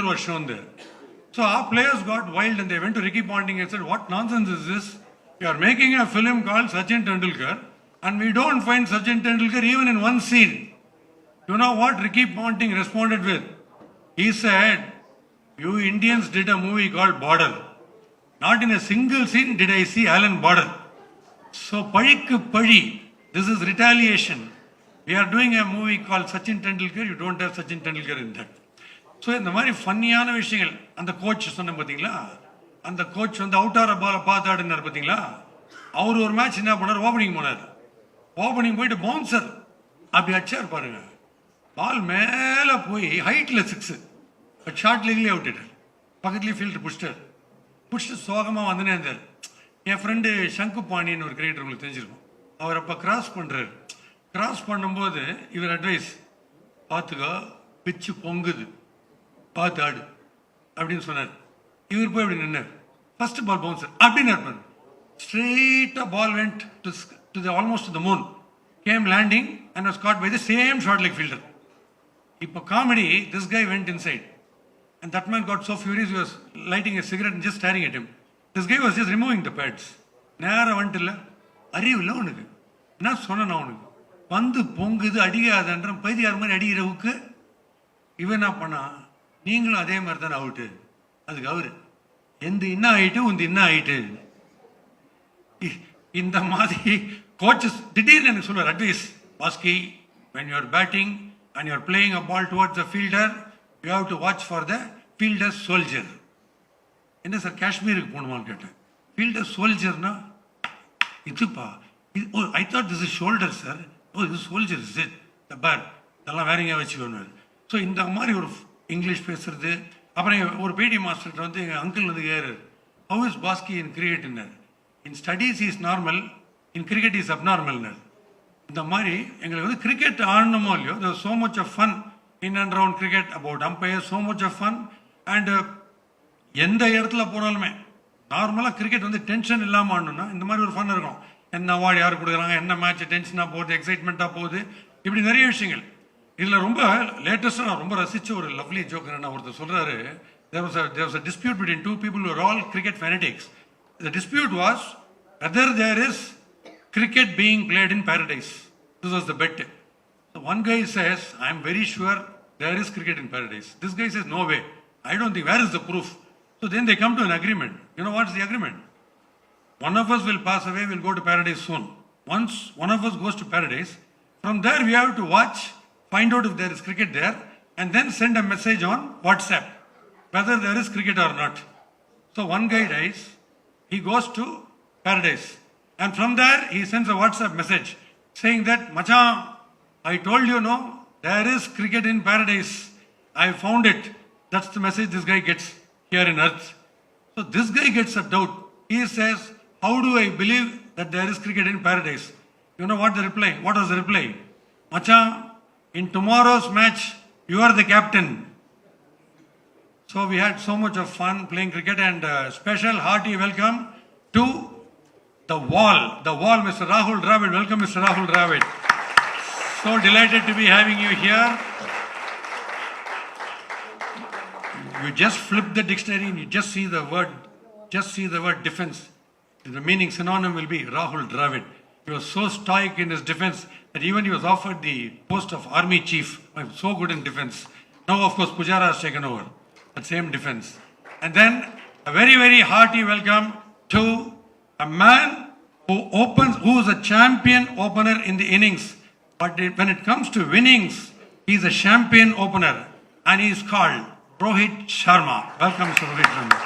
was shown there. So our players got wild and they went to Ricky Ponting and said, what nonsense is this? You are making a film called Sachin Tendulkar and we don't find Sachin Tendulkar even in one scene. You know what Ricky Ponting responded with? He said, you Indians did a movie called Border. Not in a single scene did I see Alan Border. So Padikku Padi, this is retaliation. We are doing a movie called Sachin Tendulkar, you don't have Sachin Tendulkar in that. So இந்த மாதிரி ஃபன்னியான விஷயங்கள் அந்த coach சொன்ன பார்த்தீங்களா, அந்த coach வந்து அவுட்டார பாலை பார்த்து ஆடினார் பார்த்தீங்களா, அவர் ஒரு மேட்ச் என்ன பண்ணார், ஓப்பனிங் போனார். ஓப்பனிங் போயிட்டு பவுன்சர் அப்படி அடிச்சார் பாருங்க, பால் மேலே போய் ஹைட்டில் 6, பட் ஷார்ட் லெக்லேயே அவுட்டார். பக்கத்துலேயே ஃபீல்டர் பிடிச்சிட்டு சோகமாக வந்துனே இருந்தார். என் ஃப்ரெண்டு சங்கு பாண்டியன் ஒரு கிரிக்கெட்டர் உங்களுக்கு தெரிஞ்சிருக்கும், அவர் அப்போ கிராஸ் பண்ணுறாரு. கிராஸ் பண்ணும்போது இவர் அட்வைஸ், பார்த்துக்கோ பிச்சு பொங்குது, பார்த்து ஆடு அப்படின்னு சொன்னார். இவர் போய் அப்படி நின்னார். ஃபர்ஸ்ட் பால் பவுன்சர் அப்படின்னு இருப்பார். ஸ்ட்ரெயிட்டாக ball went to the almost the moon, came landing and was caught by the same short leg fielder. இப்போ comedy, this guy went inside and that man got so furious he was lighting a cigarette and just staring at him. This guy was just removing the pads. நேராக வந்துட்டு இல்லை, அறிவு இல்லை உனக்கு, என்ன சொன்னேன் உனக்கு, வந்து பொங்குது அடிக்காதன்ற பைத்தியார் மாதிரி அடிக்கிறவுக்கு இவன் என்ன பண்ணா, நீங்களும் அதே மாதிரி தானே அவுட்டு. அதுக்கு அவரு எந்த இன்னும் ஆயிட்டு உந்த இன்னும் ஆயிட்டு. இந்த மாதிரி கோச்சஸ் திடீர்னு எனக்கு சொல்லுவார் advice, Bhaski, when you are batting and you are playing a ball towards the fielder, you have to watch for the fielder soldier. என்ன சார் காஷ்மீருக்கு போகணுமான்னு கேட்டேன். ஃபீல்டர் சோல்ஜர்னா இதுப்பா, I thought this is shoulder sir, oh இது soldier is it the bat, இதெல்லாம் வேற எங்கேயா வச்சுக்கணும். ஸோ இந்த மாதிரி ஒரு இங்கிலீஷ் பேசுறது. அப்புறம் ஒரு பிடி மாஸ்டர்கிட்ட வந்து எங்கள் அங்கிள் வந்து கேட்குறாரு, ஹவு இஸ் பாஸ்கி இன் கிரிக்கெட்னார். In studies is normal, in cricket is அப்நார்மல்னார். இந்த மாதிரி எங்களுக்கு வந்து கிரிக்கெட் ஆடணுமோ இல்லையோ, there was so much of fun in and around cricket, about umpires, so much of fun. And எந்த இடத்துல போனாலுமே நார்மலாக கிரிக்கெட் வந்து டென்ஷன் இல்லாமல் ஆடணும்னா இந்த மாதிரி ஒரு ஃபன் இருக்கும். என்ன அவார்டு யார் கொடுக்குறாங்க, என்ன மேட்ச் டென்ஷனாக போகுது, எக்ஸைட்மெண்ட்டாக போகுது, இப்படி நிறைய விஷயங்கள். இதில் ரொம்ப லேட்டஸ்ட்டாக நான் ரொம்ப ரசித்த ஒரு லவ்லி ஜோக் என்னன்னா, ஒருத்தர் சொல்கிறாரு, there was a dispute between two people who were all cricket fanatics. The dispute was whether there is cricket being played in paradise. This was the bet. So one guy says, I am very sure there is cricket in paradise. This guy says, no way, I don't think, where is the proof? So then they come to an agreement. You know what's the agreement? One of us will pass away, will go to paradise soon. Once one of us goes to paradise, from there we have to watch, find out if there is cricket there, and then send a message on WhatsApp whether there is cricket or not. So one guy dies, he goes to paradise, and from there he sends a WhatsApp message saying that, Machan, I told you, no, there is cricket in paradise. I found it. That's the message this guy gets here in earth. So this guy gets a doubt. He says, how do I believe that there is cricket in paradise? You know what the reply? What was the reply? Machan, in tomorrow's match, you are the captain. So we had so much of fun playing cricket, and special hearty welcome to the wall, Mr. Rahul Dravid. Welcome, Mr. Rahul Dravid. So delighted to be having you here. You just flip the dictionary and you just see the word defense. The meaning synonym will be Rahul Dravid. He was so stoic in his defense that even he was offered the post of army chief. He was so good in defense. Now of course Pujara has taken over that same defense. And then a very, very hearty welcome to a man who is a champion opener in the innings. But when it comes to winnings, he is a champion opener, and he is called Rohit Sharma. Welcome, Mr. Rohit Sharma.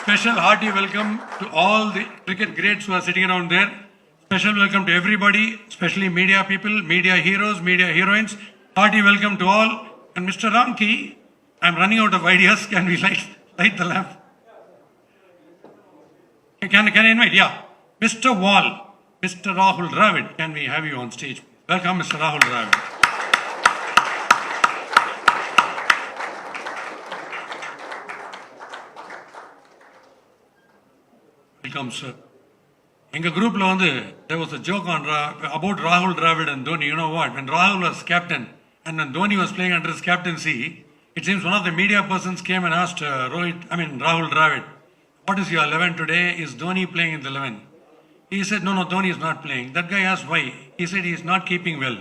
Special hearty welcome to all the cricket greats who are sitting around there. Special welcome to everybody, especially media people, media heroes, media heroines. Hearty welcome to all. And Mr. Ramki, I'm running out of ideas. Can we light the lamp? Can I invite? Yeah. Mr. Wall, Mr. Rahul Dravid, can we have you on stage? Welcome, Mr. Rahul Dravid. Welcome, sir. In the group, there was a joke about Rahul Dravid and Dhoni. You know what? When Rahul was captain and when Dhoni was playing under his captaincy, it seems one of the media persons came and asked Rahul Dravid, what is your 11 today? Is Dhoni playing in the 11? He said, no, Dhoni is not playing. That guy asked why. He said he is not keeping well.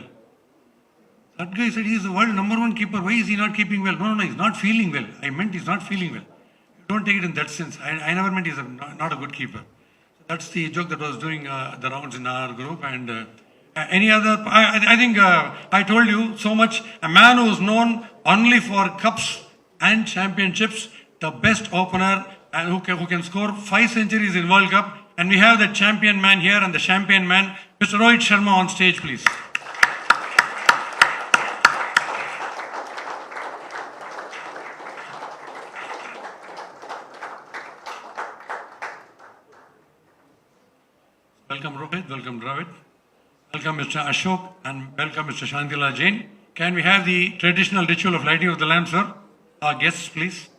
That guy said he is the world number one keeper. Why is he not keeping well? No, he's not feeling well. I meant he's not feeling well. Don't take it in that sense. I never meant he's not a good keeper. That's the joke that was doing the rounds in our group. And any other, I think I told you so much. A man who is known only for cups and championships, the best opener, and who can score 5 centuries in World Cup. And we have the champion man here and the champion man, Mr. Rohit Sharma, on stage, please. Welcome Rohit, welcome Dravid, welcome Mr. Ashok, and welcome Mr. Shantila Jain. Can we have the traditional ritual of lighting of the lamp, sir? Our guests, please.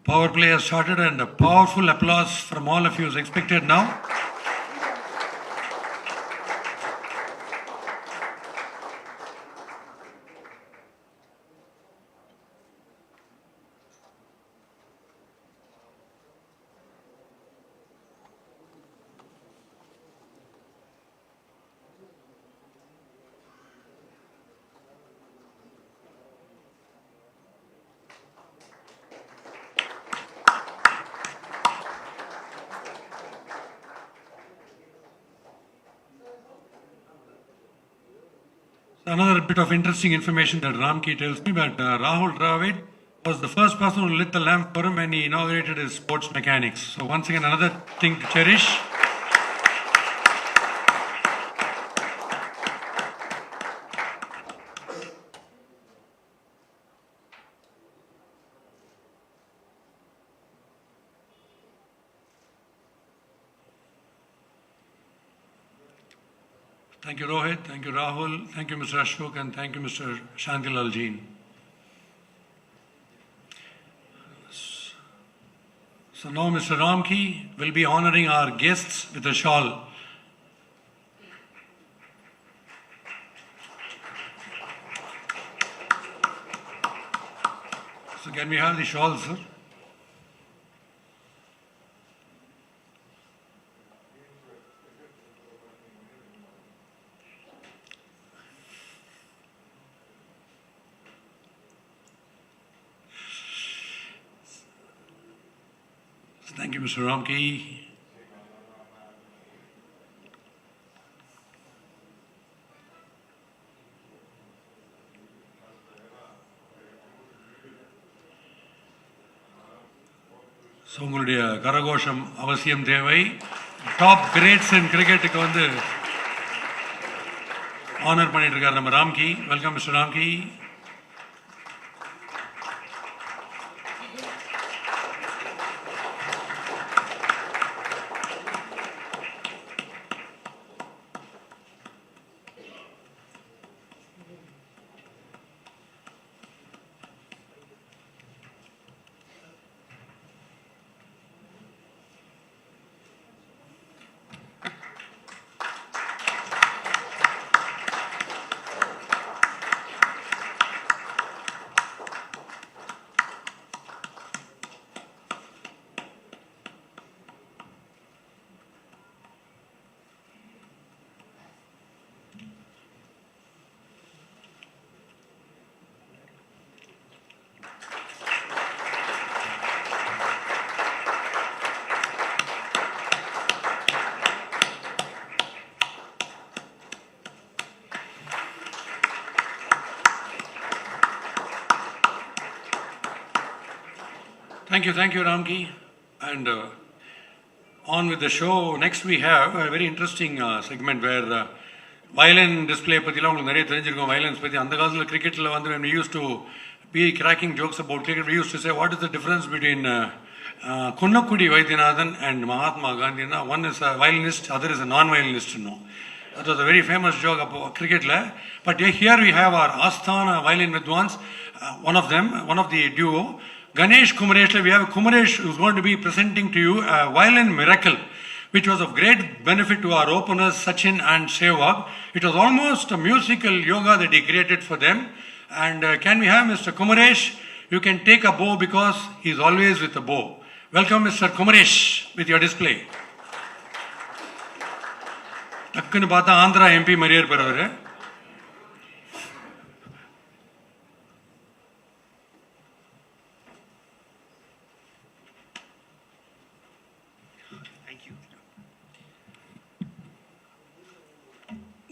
Power play has started and a powerful applause from all of you is expected now. Another bit of interesting information that Ramki tells me that Rahul Dravid was the first person who lit the lamp for him when he inaugurated his sports mechanics. So once again, another thing to cherish. Thank you, Rohit. Thank you, Rahul. Thank you, Mr. Ashok, and thank you, Mr. Shantilal Jain. So now Mr. Ramki will be honoring our guests with a shawl. So can we have the shawl, sir? Thank you, Mr. Ramki. So, உங்களுடைய கரகோஷம் அவசியம் தேவை. Top grades இன் கிரிக்கெட்டுக்கு வந்து honour பண்ணிட்டு இருக்காரு நம்ம Ramki. Welcome mister Ramki. Thank you, Ramki. And on with the show. Next we have a very interesting segment where violin display பற்றிலாம் உங்களுக்கு நிறைய தெரிஞ்சிருக்கும். violins பற்றி அந்த காலத்தில் கிரிக்கெட்டில் வந்து when we used to be cracking jokes about cricket, we used to say what is the difference between Kunnakudi Vaidyanathan and Mahatma Gandhi. One is a violinist, other is a non-violinist. That was a very famous joke about cricket. But here we have our Asthana violin Vidwans, one of them, one of the duo. Ganesh Kumaresh, we have Kumaresh who is going to be presenting to you a violin miracle, which was of great benefit to our openers Sachin and Sehwag. It was almost a musical yoga that he created for them. And can we have Mr. Kumaresh? You can take a bow because he is always with a bow. Welcome Mr. Kumaresh with your display. டக்குன்னு பார்த்தா Andhra MP மாதிரியே இருப்பார் அவரு.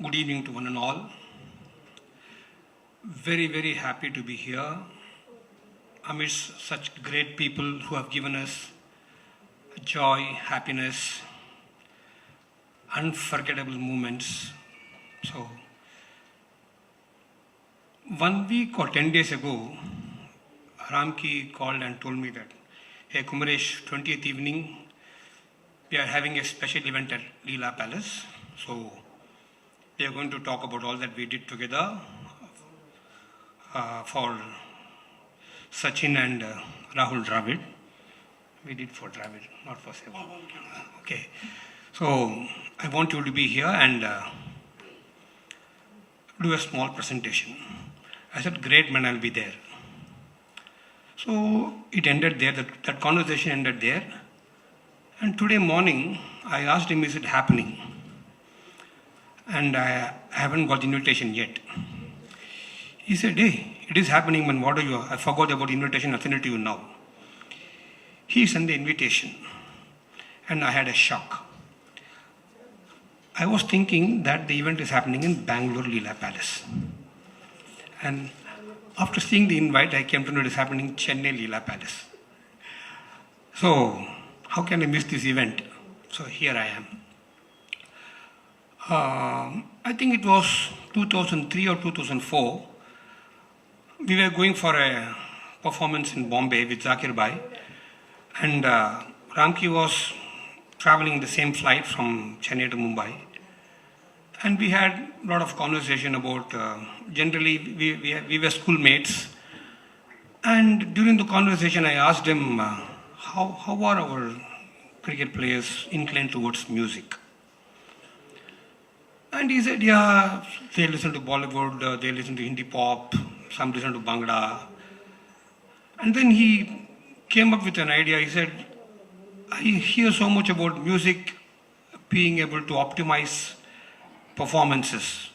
Good evening to one and all. Very, very happy to be here amidst such great people who have given us joy, happiness, unforgettable moments. So, 1 week or 10 days ago, Ramki called and told me that, hey Kumaresh, 20th evening, we are having a special event at Leela Palace. So, we are going to talk about all that we did together for Sachin and Rahul Dravid. We did for Dravid, not for Sehwag. Okay. So, I want you to be here and do a small presentation. I said, great man, I'll be there. So, it ended there, that conversation ended there. And today morning, I asked him, is it happening? And I haven't got the invitation yet. He said, hey, it is happening, man, what are you? I forgot about the invitation, I'll send it to you now. He sent the invitation and I had a shock. I was thinking that the event is happening in Bangalore Leela Palace. And after seeing the invite, I came to know it is happening in Chennai Leela Palace. So, how can I miss this event? So, here I am. I think it was 2003 or 2004. We were going for a performance in Bombay with Zakir Bhai. And Ramki was traveling in the same flight from Chennai to Mumbai. And we had a lot of conversation about, generally we were schoolmates. And during the conversation I asked him, how are our cricket players inclined towards music? And he said, yeah, they listen to Bollywood, they listen to Hindi pop, some listen to Bhangra. And then he came up with an idea. He said, I hear so much about music being able to optimize performances.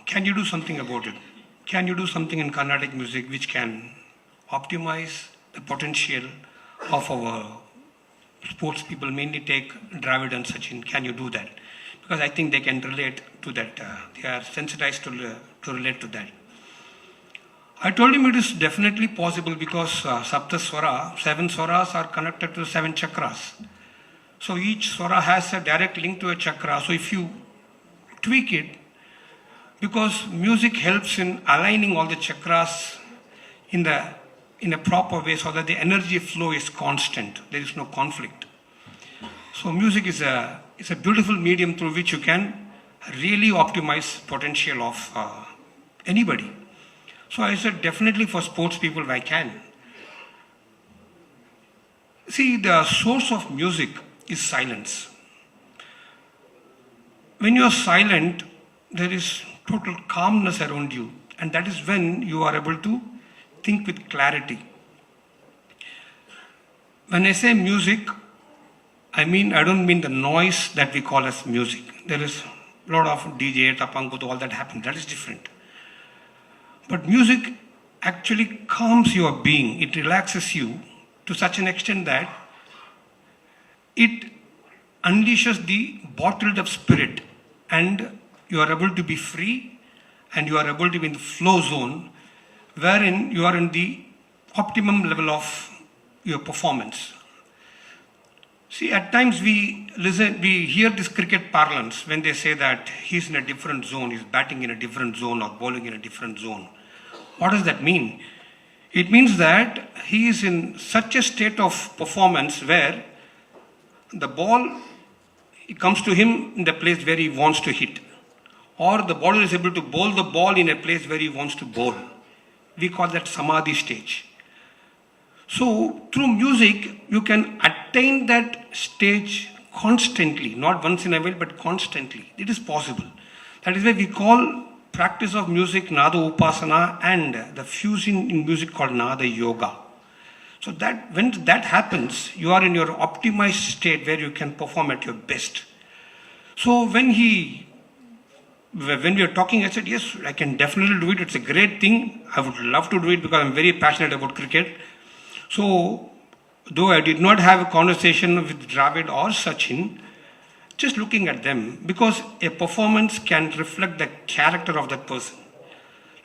Can you do something about it? Can you do something in Carnatic music which can optimize the potential of our sports people, mainly take Dravid and Sachin? Can you do that? Because I think they can relate to that. They are sensitized to relate to that. I told him it is definitely possible because Sapta Swara, 7 Swaras are connected to 7 chakras. So each Swara has a direct link to a chakra. So if you tweak it, because music helps in aligning all the chakras in a proper way so that the energy flow is constant. There is no conflict. So music is a beautiful medium through which you can really optimize potential of anybody. So I said, definitely for sports people, I can. See, the source of music is silence. When you are silent, there is total calmness around you. And that is when you are able to think with clarity. When I say music, I don't mean the noise that we call as music. There is a lot of DJ, Tapankutu, all that happens. That is different. But music actually calms your being. It relaxes you to such an extent that it unleashes the bottled up spirit and you are able to be free and you are able to be in the flow zone wherein you are in the optimum level of your performance. See, at times we hear this cricket parlance when they say that he's in a different zone, he's batting in a different zone or bowling in a different zone. What does that mean? It means that he is in such a state of performance where the ball it comes to him in the place where he wants to hit, or the bowler is able to bowl the ball in a place where he wants to bowl. We call that samadhi stage. So through music, you can attain that stage constantly, not once in a while, but constantly. It is possible. That is why we call practice of music Nada Upasana and the fusion in music called Nada Yoga. So that when that happens, you are in your optimized state where you can perform at your best. So when we are talking, I said, yes, I can definitely do it. It's a great thing. I would love to do it because I'm very passionate about cricket. So, though I did not have a conversation with Dravid or Sachin, just looking at them, because a performance can reflect the character of that person.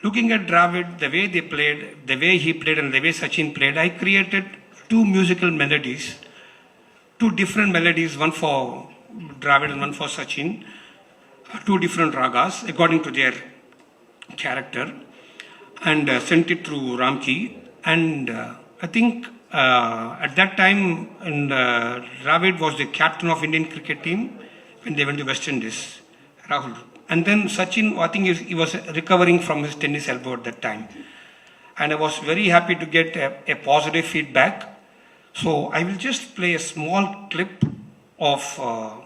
Looking at Dravid, the way they played, the way he played and the way Sachin played, I created two musical melodies, two different melodies, one for Dravid and one for Sachin, two different ragas according to their character, and sent it through Ramki. And I think at that time, Dravid was the captain of Indian cricket team when they went to West Indies, Rahul. And then Sachin, I think he was recovering from his tennis elbow at that time. And I was very happy to get a positive feedback. So I will just play a small clip of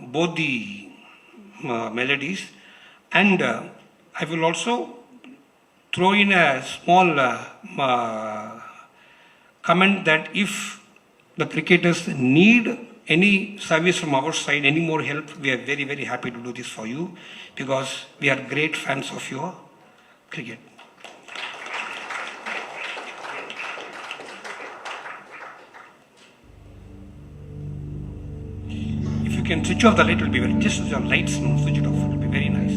both the melodies. And I will also throw in a small comment that if the cricketers need any service from our side, any more help, we are very, very happy to do this for you because we are great fans of your cricket. If you can switch off the light, it will be very, just the lights, switch it off, it will be very nice.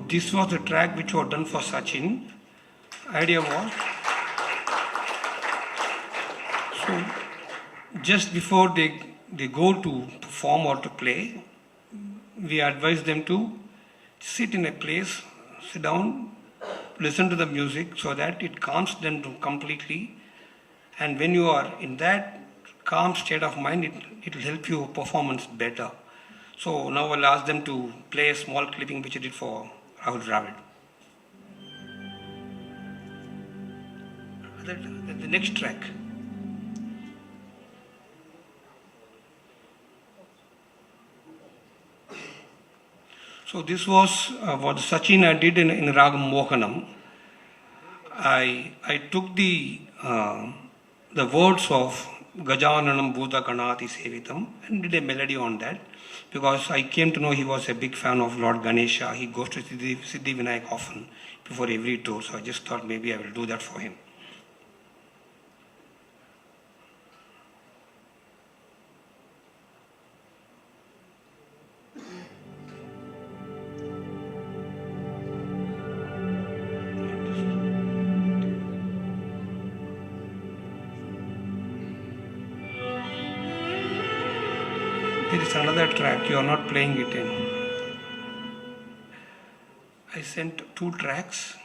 This was the track which was done for Sachin. Idea was, so just before they go to perform or to play, we advise them to sit in a place, sit down, listen to the music so that it calms them completely. And when you are in that calm state of mind, it will help your performance better. So now I'll ask them to play a small clipping which I did for Rahul Dravid. The next track. So this was what Sachin did in Ragam Mohanam. I took the the words of Gajananam Bhuta Ganati Sevitam and did a melody on that, because I came to know he was a big fan of Lord Ganesha. He goes to Siddhi Vinayak often before every tour, so I just thought maybe I will do that for him. There is another track, you are not playing it in. I sent 2 tracks.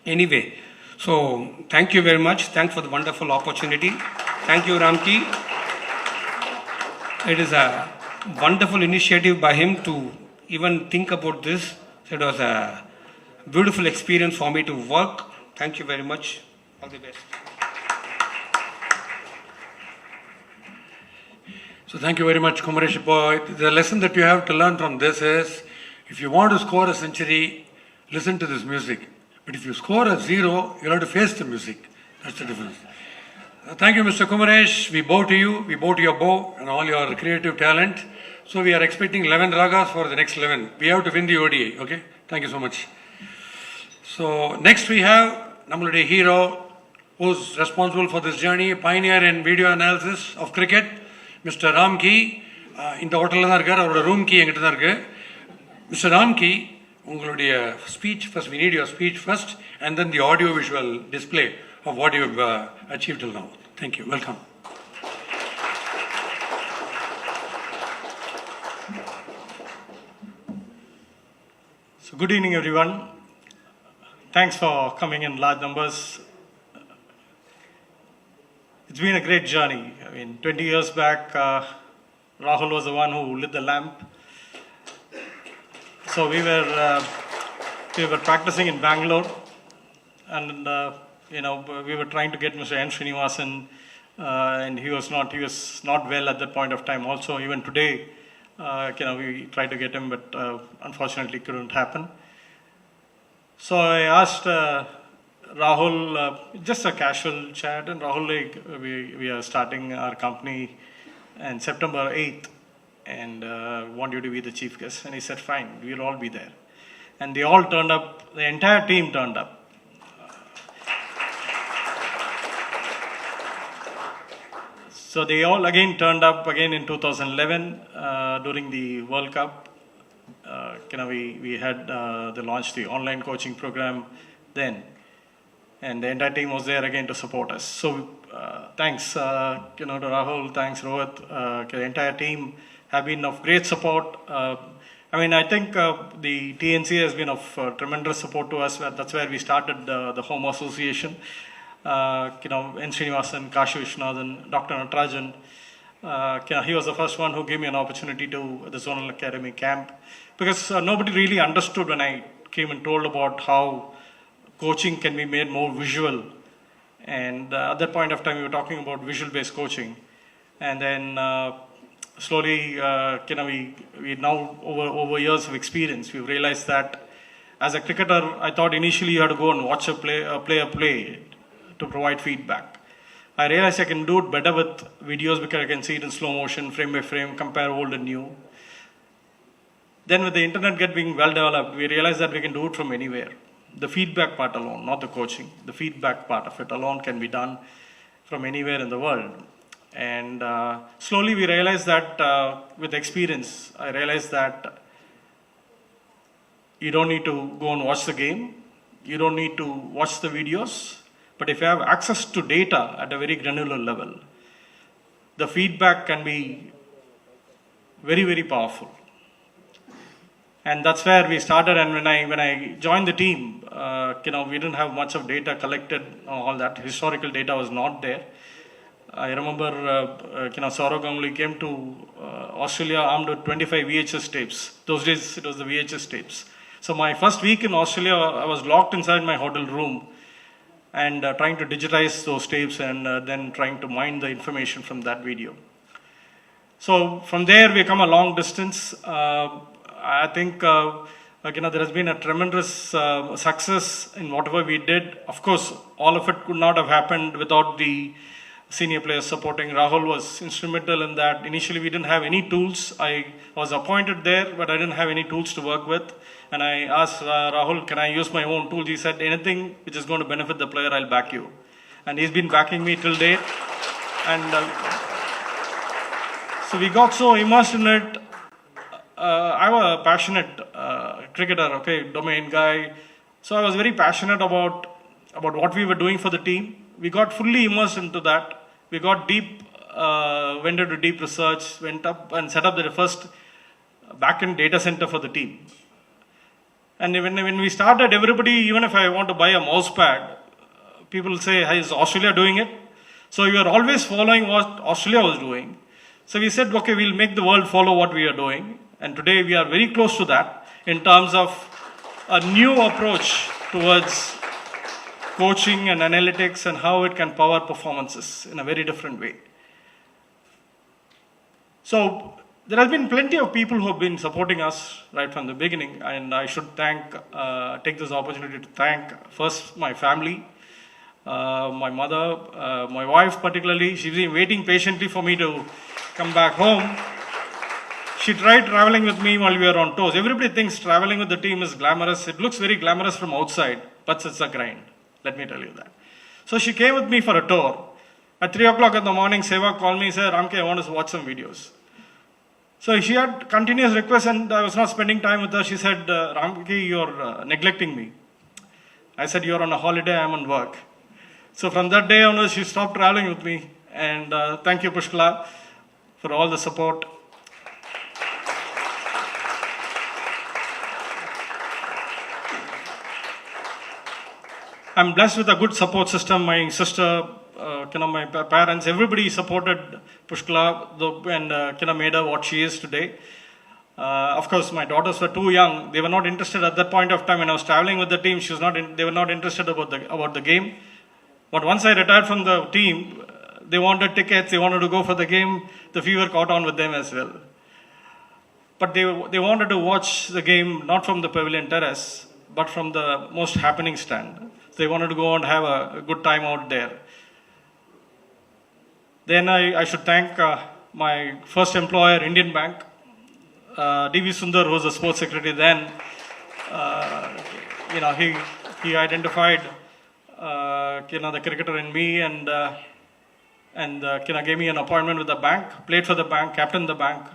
Anyway, so thank you very much. Thanks for the wonderful opportunity. Thank you, Ramki. It is a wonderful initiative by him to even think about this. So it was a beautiful experience for me to work. Thank you very much. All the best. So thank you very much, Kumaresh boy. The lesson that you have to learn from this is, if you want to score a century, listen to this music. But if you score a 0, you'll have to face the music. That's the difference. Thank you, Mr. Kumaresh. We bow to you. We bow to your bow and all your creative talent. So we are expecting 11 ragas for the next 11. We have to win the ODI. Okay? Thank you so much. So next we have Namulude hero, who's responsible for this journey, pioneer in video analysis of cricket, Mr. Ramki. In the hotel our room key. Mr. Ramki, உங்களுடைய speech first. We need your speech first, and then the audio visual display of what you have achieved till now. Thank you. Welcome. So good evening, everyone. Thanks for coming in large numbers. It's been a great journey. I mean, 20 years back, Rahul was the one who lit the lamp. So we were practicing in Bangalore, and we were trying to get Mr. N. Srinivasan, and he was not well at that point of time. Also, even today, we tried to get him, but unfortunately couldn't happen. So I asked Rahul, just a casual chat, and Rahul, we are starting our company on September 8th, and want you to be the chief guest. And he said, fine, we'll all be there. And they all turned up, the entire team turned up. So they all again turned up again in 2011 during the World Cup. We had they launched the online coaching program then, and the entire team was there again to support us. So thanks to Rahul, thanks Rohit, the entire team have been of great support. I think the TNC has been of tremendous support to us. That's where we started the home association. N. Srinivasan, Kashi Vishwanathan, Dr. Natarajan. He was the first one who gave me an opportunity to the Zonal Academy camp, because nobody really understood when I came and told about how coaching can be made more visual. And at that point of time, we were talking about visual-based coaching. And then slowly, we now, over years of experience, we've realized that as a cricketer, I thought initially you had to go and watch a play to provide feedback. I realized I can do it better with videos because I can see it in slow motion, frame by frame, compare old and new. Then with the internet getting well developed, we realized that we can do it from anywhere. The feedback part alone, not the coaching, the feedback part of it alone can be done from anywhere in the world. And slowly we realized that with experience, I realized that you don't need to go and watch the game. You don't need to watch the videos. But if you have access to data at a very granular level, the feedback can be very, very powerful. And that's where we started. And when I joined the team, we didn't have much of data collected. All that historical data was not there. I remember, Saurav Ganguly came to Australia armed with 25 VHS tapes. Those days it was the VHS tapes. So my first week in Australia, I was locked inside my hotel room and trying to digitize those tapes and then trying to mine the information from that video. So from there, we come a long distance. I think there has been a tremendous success in whatever we did. Of course, all of it could not have happened without the senior players supporting. Rahul was instrumental in that. Initially, we didn't have any tools. I was appointed there, but I didn't have any tools to work with. And I asked Rahul, can I use my own tools? He said, anything which is going to benefit the player, I'll back you. And he's been backing me till date. And so we got so immersed in it. I'm a passionate cricketer, domain guy. So I was very passionate about what we were doing for the team. We got fully immersed into that. We got deep, went into deep research, went up and set up the first back-end data center for the team. And when we started, everybody, even if I want to buy a mouse pad, people say, hey, is Australia doing it? So we were always following what Australia was doing. So we said, okay, we'll make the world follow what we are doing. And today we are very close to that in terms of a new approach towards coaching and analytics and how it can power performances in a very different way. So there has been plenty of people who have been supporting us right from the beginning, and I should take this opportunity to thank first my family, my mother, my wife particularly. She's been waiting patiently for me to come back home. She tried traveling with me while we were on tours. Everybody thinks traveling with the team is glamorous. It looks very glamorous from outside, but it's a grind. Let me tell you that. So she came with me for a tour. At 3 o'clock in the morning, Seva called me and said, Ramke, I want to watch some videos. So she had continuous requests and I was not spending time with her. She said, Ramke, you're neglecting me. I said, you're on a holiday, I'm on work. So from that day onwards, she stopped traveling with me. And thank you, Pushkala, for all the support. I'm blessed with a good support system. My sister, my parents, everybody supported Pushkala and made her what she is today. Of course, my daughters were too young. They were not interested at that point of time when I was traveling with the team. They were not interested about the game. But once I retired from the team, they wanted tickets. They wanted to go for the game. The fever caught on with them as well. But they wanted to watch the game not from the pavilion terrace, but from the most happening stand. They wanted to go and have a good time out there. Then I should thank my first employer, Indian Bank. D.V. Sundar, who was the sports secretary then, he identified the cricketer in me and gave me an appointment with the bank. Played for the bank, captained the bank.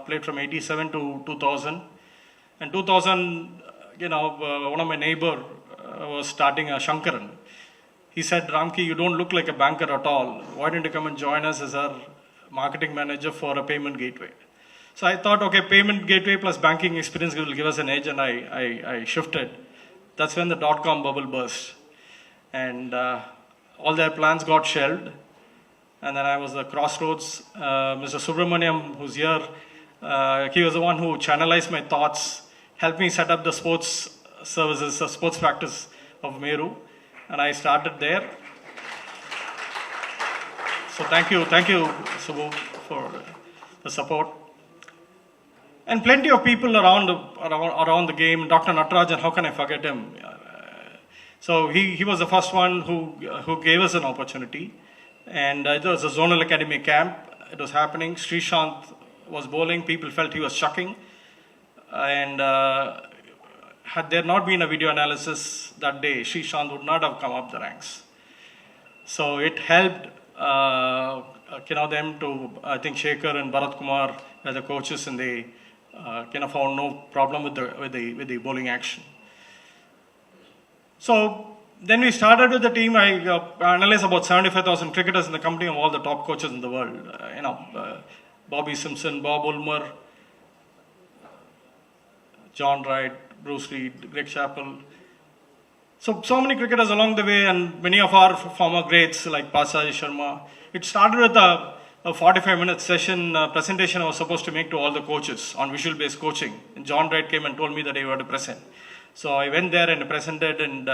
Played from 87 to 2000. And 2000, one of my neighbor was starting a Shankaran. He said, Ramki, you don't look like a banker at all. Why don't you come and join us as our marketing manager for a payment gateway? So I thought, okay, payment gateway plus banking experience will give us an edge, and I shifted. That's when the dot-com bubble burst. And all their plans got shelved. And then I was at crossroads. Mr. Subramaniam, who's here, he was the one who channelized my thoughts, helped me set up the sports services, sports practice of Meru, and I started there. So thank you, Subbu, for the support. And plenty of people around the game. Dr. Natarajan, how can I forget him? So he was the first one who gave us an opportunity, and it was a zonal academy camp. It was happening. Srishant was bowling. People felt he was chucking, and had there not been a video analysis that day, Srishant would not have come up the ranks. So it helped them to, I think Shekhar and Bharat Kumar were the coaches, and they found no problem with the bowling action. So then we started with the team. I analyzed about 75,000 cricketers in the company of all the top coaches in the world. Bobby Simpson, Bob Ulmer, John Wright, Bruce Reed, Greg Chappell. So many cricketers along the way, and many of our former greats like Pasai Sharma. It started with a a 45-minute session presentation I was supposed to make to all the coaches on visual-based coaching. And John Wright came and told me that I had to present. So I went there and presented, and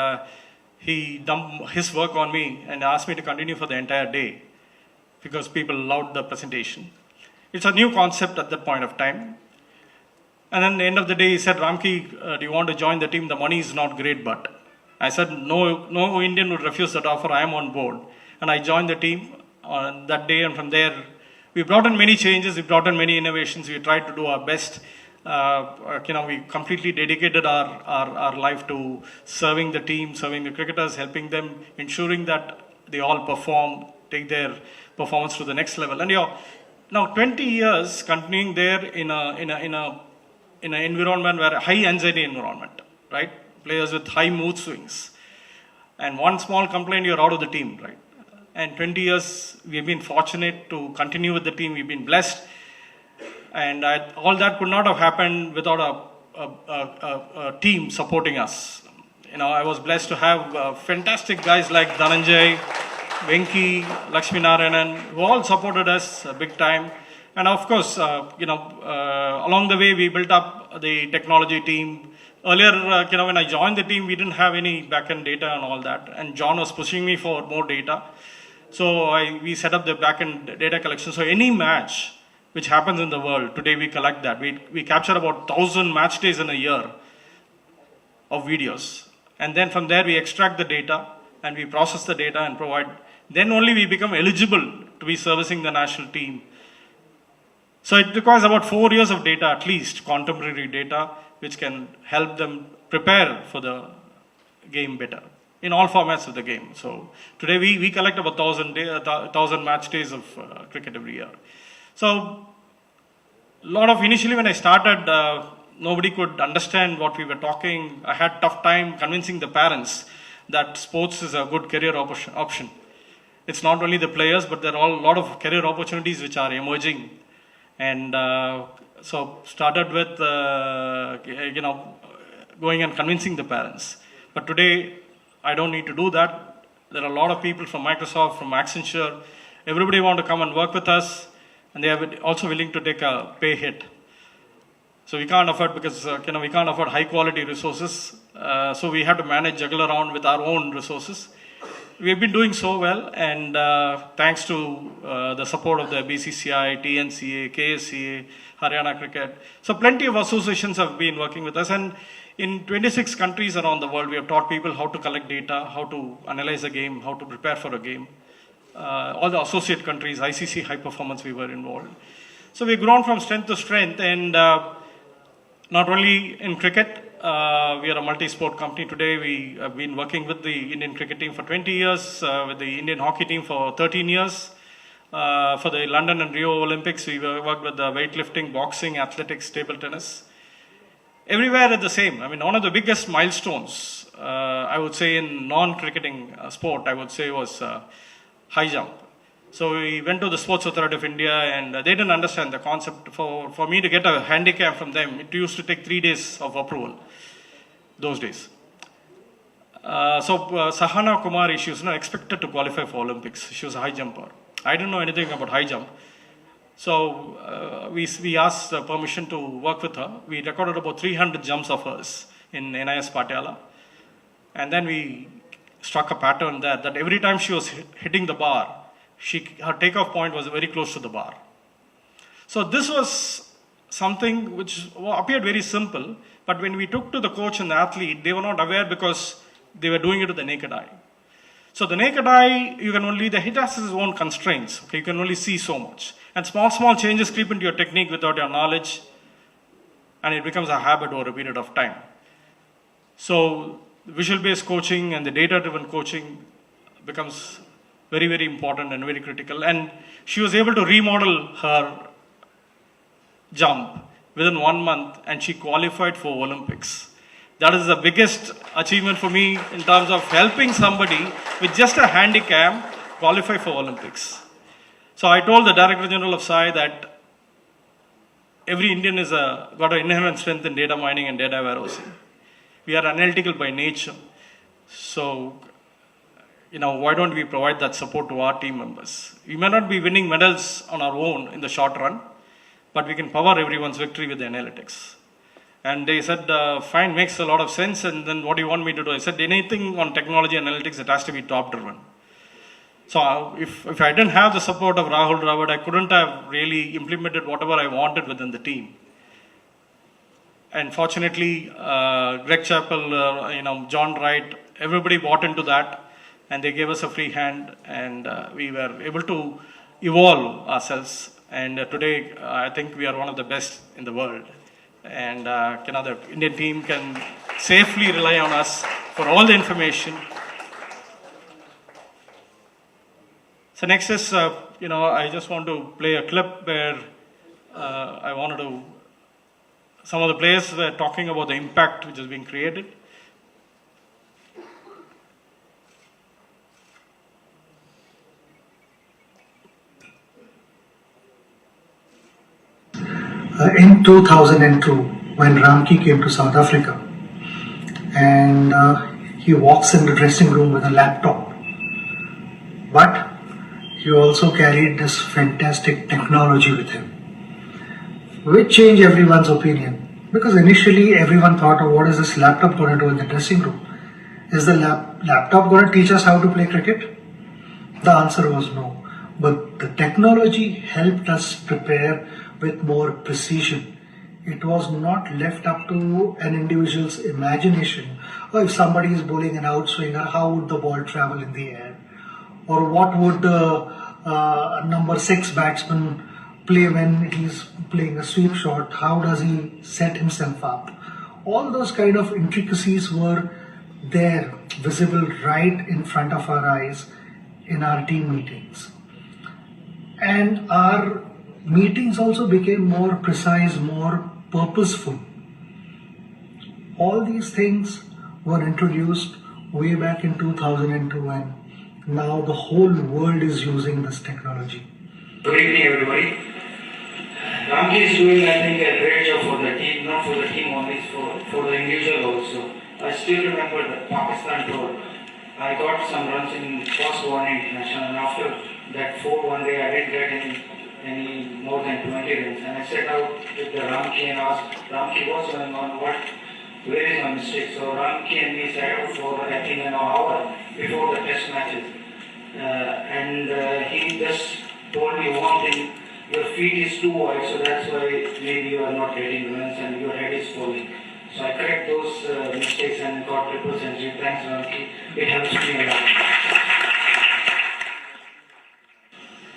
he dumped his work on me and asked me to continue for the entire day because people loved the presentation. It's a new concept at that point of time. And then at the end of the day, he said, Ramki, do you want to join the team? The money is not great, but. I said, no Indian would refuse that offer. I am on board. And I joined the team on that day, and from there, we brought in many changes, we brought in many innovations, we tried to do our best. We completely dedicated our life to serving the team, serving the cricketers, helping them, ensuring that they all perform, take their performance to the next level. And now 20 years continuing there in an environment where high anxiety environment, right? Players with high mood swings. And one small complaint, you're out of the team, right? And 20 years, we've been fortunate to continue with the team. We've been blessed. And all that could not have happened without a team supporting us. I was blessed to have fantastic guys like Dhananjay, Venki, Lakshmi Narayanan, who all supported us big time. And of course, along the way, we built up the technology team. Earlier, when I joined the team, we didn't have any backend data and all that. And John was pushing me for more data. So we set up the backend data collection. So any match which happens in the world, today we collect that. We capture about 1,000 match days in a year of videos. And then from there, we extract the data and we process the data and provide. Then only we become eligible to be servicing the national team. So it requires about 4 years of data, at least, contemporary data, which can help them prepare for the game better in all formats of the game. So today we collect about 1,000 match days of cricket every year. So initially when I started, nobody could understand what we were talking. I had tough time convincing the parents that sports is a good career option. It's not only the players, but there are a lot of career opportunities which are emerging. And so started with, going and convincing the parents. But today, I don't need to do that. There are a lot of people from Microsoft, from Accenture. Everybody want to come and work with us. And they are also willing to take a pay hit. So we can't afford, because we can't afford high quality resources. So we have to juggle around with our own resources. We've been doing so well, and thanks to the support of the BCCI, TNCA, KSCA, Haryana Cricket. So plenty of associations have been working with us, and in 26 countries around the world, we have taught people how to collect data, how to analyze a game, how to prepare for a game. All the associate countries, ICC High Performance, we were involved. So we've grown from strength to strength, and not only in cricket, we are a multi-sport company today. We have been working with the Indian cricket team for 20 years, with the Indian hockey team for 13 years. For the London and Rio Olympics, we worked with the weightlifting, boxing, athletics, table tennis. Everywhere at the same. I mean, one of the biggest milestones, I would say, in non-cricketing sport, I would say, was high jump. So we went to the Sports Authority of India, and they didn't understand the concept. For me to get a handicap from them, it used to take 3 days of approval, those days. Sahana Kumari, she was not expected to qualify for Olympics. She was a high jumper. I didn't know anything about high jump. So we asked permission to work with her. We recorded about 300 jumps of hers in NIS Patiala. And then we struck a pattern there that every time she was hitting the bar, her takeoff point was very close to the bar. So this was something which appeared very simple, but when we took to the coach and the athlete, they were not aware because they were doing it with the naked eye. So the naked eye, the hit has its own constraints. Okay, you can only see so much. And small changes creep into your technique without your knowledge, and it becomes a habit over a period of time. So visual-based coaching and the data-driven coaching becomes very, very important and very critical. And she was able to remodel her jump within 1 month, and she qualified for Olympics. That is the biggest achievement for me in terms of helping somebody with just a handicap qualify for Olympics. So I told the Director General of SAI that every Indian has got an inherent strength in data mining and data warehousing. We are analytical by nature. So, why don't we provide that support to our team members? We may not be winning medals on our own in the short run, but we can power everyone's victory with the analytics. And they said, fine, makes a lot of sense. And then what do you want me to do? I said, anything on technology analytics, it has to be top driven. So if I didn't have the support of Rahul Dravid, I couldn't have really implemented whatever I wanted within the team. And fortunately, Greg Chappell, John Wright, everybody bought into that, and they gave us a free hand, and we were able to evolve ourselves. And today, I think we are one of the best in the world. And the Indian team can safely rely on us for all the information. So next is, I just want to play a clip where some of the players were talking about the impact which is being created. In 2002, when Ramki came to South Africa, and he walks in the dressing room with a laptop, but he also carried this fantastic technology with him, which changed everyone's opinion. Because initially everyone thought, oh, what is this laptop going to do in the dressing room? Is the laptop going to teach us how to play cricket? The answer was no. But the technology helped us prepare with more precision. It was not left up to an individual's imagination. Or if somebody is bowling an outswinger, how would the ball travel in the air? Or what would the number 6 batsman play when he's playing a sweep shot? How does he set himself up? All those kind of intricacies were there, visible right in front of our eyes in our team meetings. And our meetings also became more precise, more purposeful. All these things were introduced way back in 2002, and now the whole world is using this technology. Good evening, everybody. Ramki is doing, I think, a great job for the team, not for the team only, for the individual also. I still remember the Pakistan tour. I got some runs in first one international, and after that 4 day, I didn't get any more than 20 runs. And I sat out with the Ramki and asked, Ramki, what's going on? Where is my mistake? So Ramki and me sat out for, I think, an hour before the test matches. And he just told me one thing: your feet is too wide, so that's why maybe you are not getting runs and your head is falling. So I correct those mistakes and got triple century. Thanks, Ramki. It helps me a lot.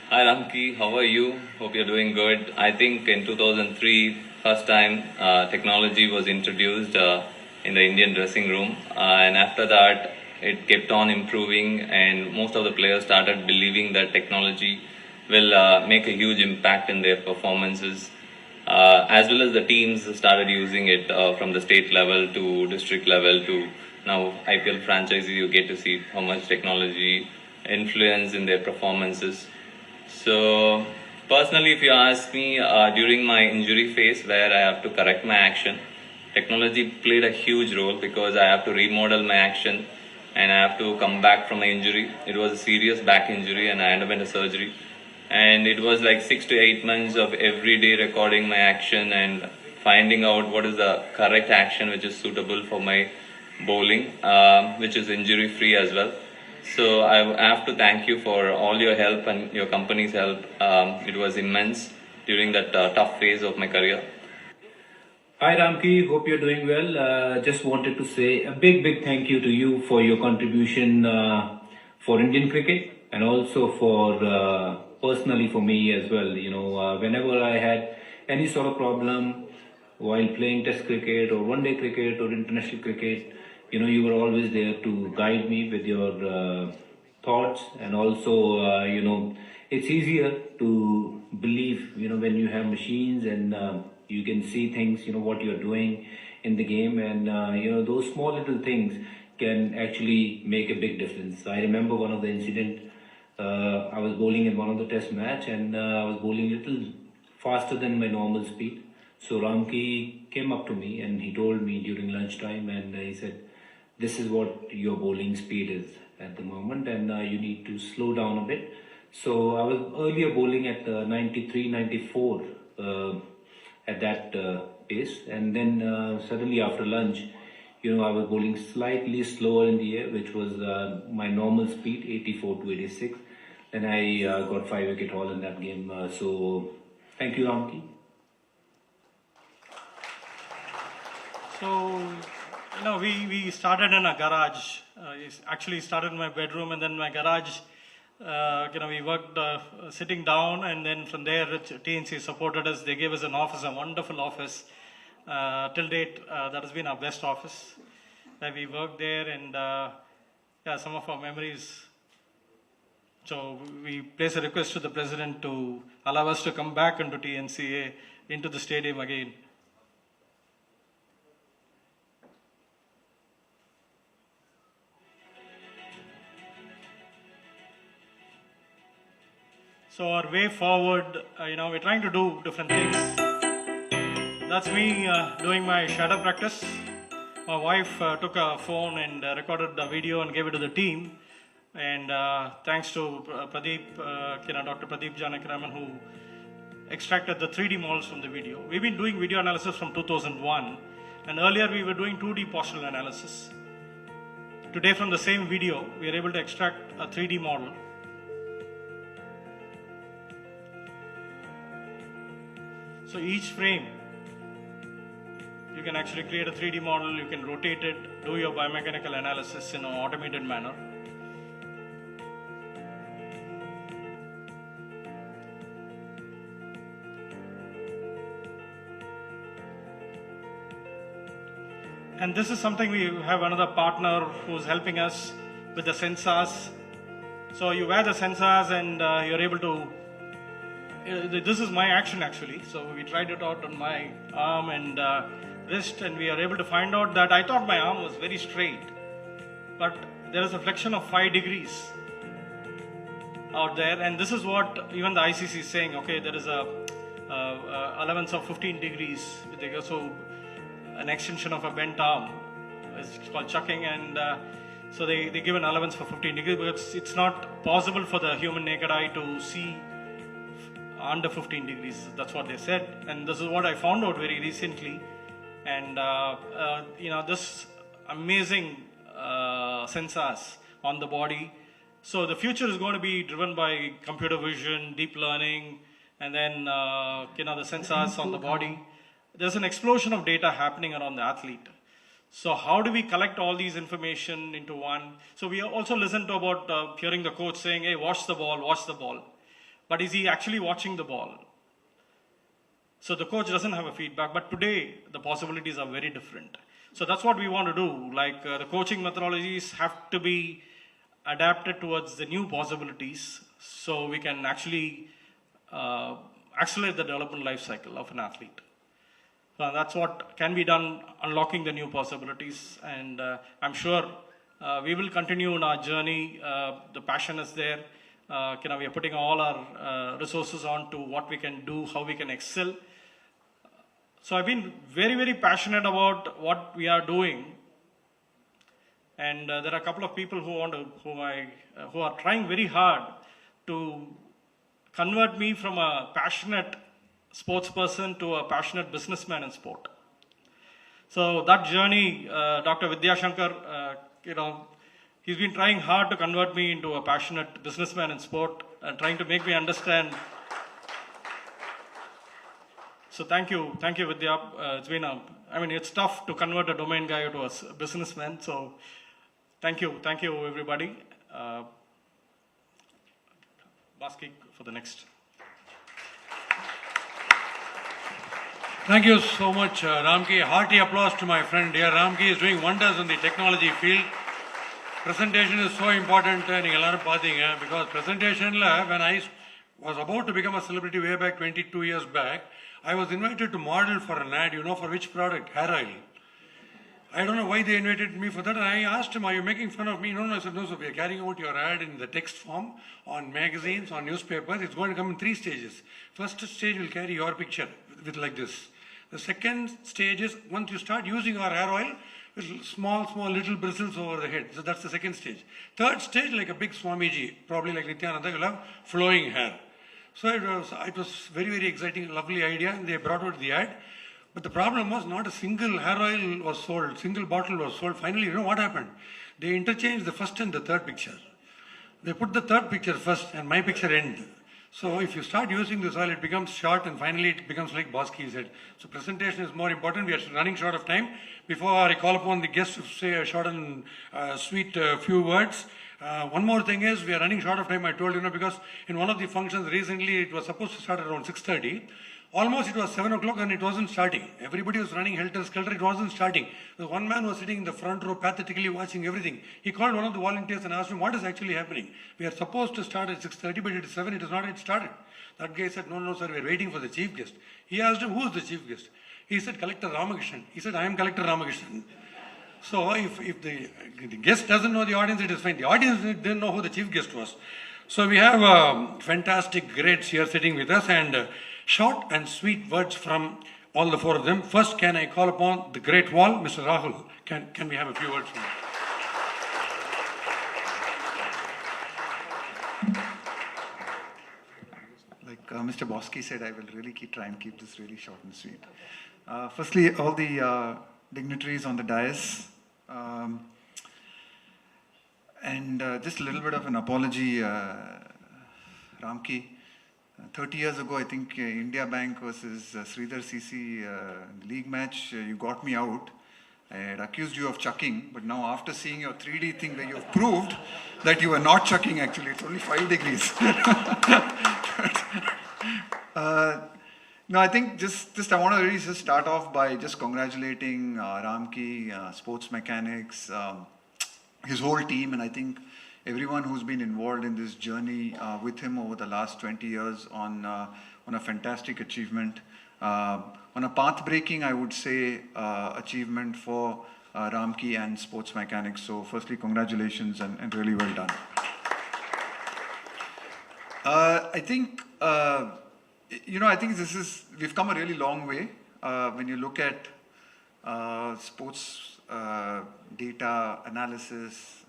Hi Ramki, how are you? Hope you're doing good. I think in 2003, first time technology was introduced in the Indian dressing room, and after that it kept on improving, and most of the players started believing that technology will make a huge impact in their performances, as well as the teams started using it from the state level to district level to now IPL franchises. You get to see how much technology influence in their performances. So personally, if you ask me, during my injury phase where I have to correct my action, technology played a huge role because I have to remodel my action and I have to come back from my injury. It was a serious back injury and I underwent a surgery. And it was like 6 to 8 months of every day recording my action and finding out what is the correct action which is suitable for my bowling, which is injury free as well. So I have to thank you for all your help and your company's help. It was immense during that tough phase of my career. Hi Ramki, hope you're doing well. Just wanted to say a big thank you to you for your contribution for Indian cricket and also for personally for me as well. Whenever I had any sort of problem while playing test cricket or one day cricket or international cricket, you were always there to guide me with your thoughts, and also, it's easier to believe, when you have machines and you can see things, what you're doing in the game, and, those small little things can actually make a big difference. I remember one of the incident, I was bowling in one of the test match and I was bowling a little faster than my normal speed. So Ramki came up to me and he told me during lunchtime, and he said, this is what your bowling speed is. at the moment, and you need to slow down a bit. So I was earlier bowling at 93, 94 at that pace, and then suddenly after lunch, I was bowling slightly slower in the air, which was my normal speed, 84 to 86. Then I got 5-wicket haul in that game. So thank you, Ramki. So, we started in a garage. It actually started in my bedroom, and then my garage. We worked sitting down, and then from there, TNC supported us. They gave us an office, a wonderful office. Till date, that has been our best office. We worked there, and some of our memories. So we place a request to the president to allow us to come back into TNCA, into the stadium again. So our way forward, we're trying to do different things. That's me doing my shadow practice. My wife took a phone and recorded the video and gave it to the team. And thanks to Pradeep, Dr. Pradeep Janakiraman, who extracted the 3D models from the video. We've been doing video analysis from 2001. And earlier we were doing 2D postural analysis. Today from the same video, we are able to extract a 3D model. So each frame, you can actually create a 3D model, you can rotate it, do your biomechanical analysis in an automated manner. And this is something we have another partner who's helping us with the sensors. So you wear the sensors and you're able to. This is my action actually. So we tried it out on my arm and wrist, and we are able to find out that I thought my arm was very straight, but there is a flexion of 5 degrees out there, and this is what even the ICC is saying. Okay, there is a allowance of 15 degrees. So an extension of a bent arm is called chucking, and so they give an allowance for 15 degrees, but it's not possible for the human naked eye to see under 15 degrees. That's what they said, and this is what I found out very recently. And this amazing sensors on the body. So the future is going to be driven by computer vision, deep learning, and then the sensors on the body. There's an explosion of data happening around the athlete. So how do we collect all these information into one? So we also listen to about hearing the coach saying, hey, watch the ball, watch the ball. But is he actually watching the ball? So the coach doesn't have a feedback, but today the possibilities are very different. So that's what we want to do. Like the coaching methodologies have to be adapted towards the new possibilities, so we can actually accelerate the development life cycle of an athlete. So that's what can be done, unlocking the new possibilities. And I'm sure we will continue on our journey. The passion is there. We are putting all our resources on to what we can do, how we can excel. So I've been very, very passionate about what we are doing. And there are a couple of people who are trying very hard to convert me from a passionate sports person to a passionate businessman in sport. So that journey, Dr. Vidyashankar, he's been trying hard to convert me into a passionate businessman in sport and trying to make me understand. So thank you, Vidya. It's been it's tough to convert a domain guy to a businessman. So thank you, everybody. Basky for the next. Thank you so much, Ramki. Hearty applause to my friend. Dear Ramki is doing wonders in the technology field. Presentation is so important, because presentation, when I was about to become a celebrity way back 22 years back, I was invited to model for an ad, for which product? Hair oil. I don't know why they invited me for that. And I asked him, are you making fun of me? No, I said, no, so we are carrying out your ad in the text form, on magazines, on newspapers. It's going to come in 3 stages. First stage will carry your picture with like this. The second stage is, once you start using our hair oil, small little bristles over the head. So that's the second stage. Third stage, like a big Swamiji, probably like Nityananda, you'll have flowing hair. So it was very exciting, lovely idea, and they brought out the ad. But the problem was not a single hair oil was sold, single bottle was sold. Finally, you know what happened? They interchanged the first and the third picture. They put the third picture first and my picture end. So if you start using this oil, it becomes short and finally it becomes like Bosky said. So presentation is more important. We are running short of time. Before I call upon the guests to say a short and sweet few words, one more thing is we are running short of time. I told you, because in one of the functions recently it was supposed to start around 6:30. Almost it was 7 o'clock and it wasn't starting. Everybody was running helter-skelter, it wasn't starting. The one man was sitting in the front row pathetically watching everything. He called one of the volunteers and asked him, what is actually happening? We are supposed to start at 6:30, but it is 7, it is not yet started. That guy said, no sir, we are waiting for the chief guest. He asked him, who is the chief guest? He said, Collector Ramakrishnan. He said, I am Collector Ramakrishnan. So if the guest doesn't know the audience, it is fine. The audience didn't know who the chief guest was. So we have fantastic greats here sitting with us, and short and sweet words from all the four of them. First, can I call upon the great wall, Mr. Rahul? Can we have a few words from him? Like Mr. Bosky said, I will really try and keep this really short and sweet. Firstly, all the dignitaries on the dais, and just a little bit of an apology, Ramki. 30 years ago, I think India Bank versus Sridhar CC league match, you got me out. I had accused you of chucking, but now after seeing your 3D thing where you've proved that you were not chucking actually, it's only 5 degrees. No, I think just I want to really just start off by just congratulating Ramki, Sports Mechanics, his whole team, and I think everyone who's been involved in this journey with him over the last 20 years on a fantastic achievement. On a path-breaking, I would say, achievement for Ramki and Sports Mechanics. So firstly, congratulations and really well done. I think, I think we've come a really long way when you look at sports data analysis.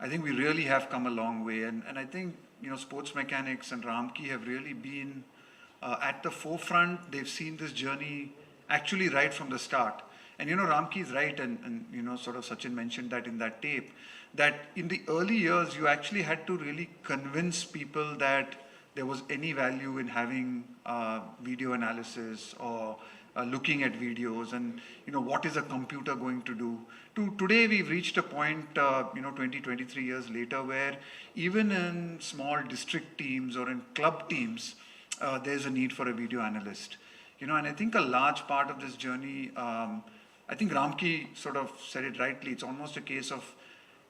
I think we really have come a long way, and I think Sports Mechanics and Ramki have really been at the forefront. They've seen this journey actually right from the start. And Ramki is right, and sort of Sachin mentioned that in that tape, that in the early years you actually had to really convince people that there was any value in having video analysis or looking at videos, and what is a computer going to do. Today we've reached a point 23 years later where even in small district teams or in club teams there's a need for a video analyst. And I think a large part of this journey, I think Ramki sort of said it rightly, it's almost a case of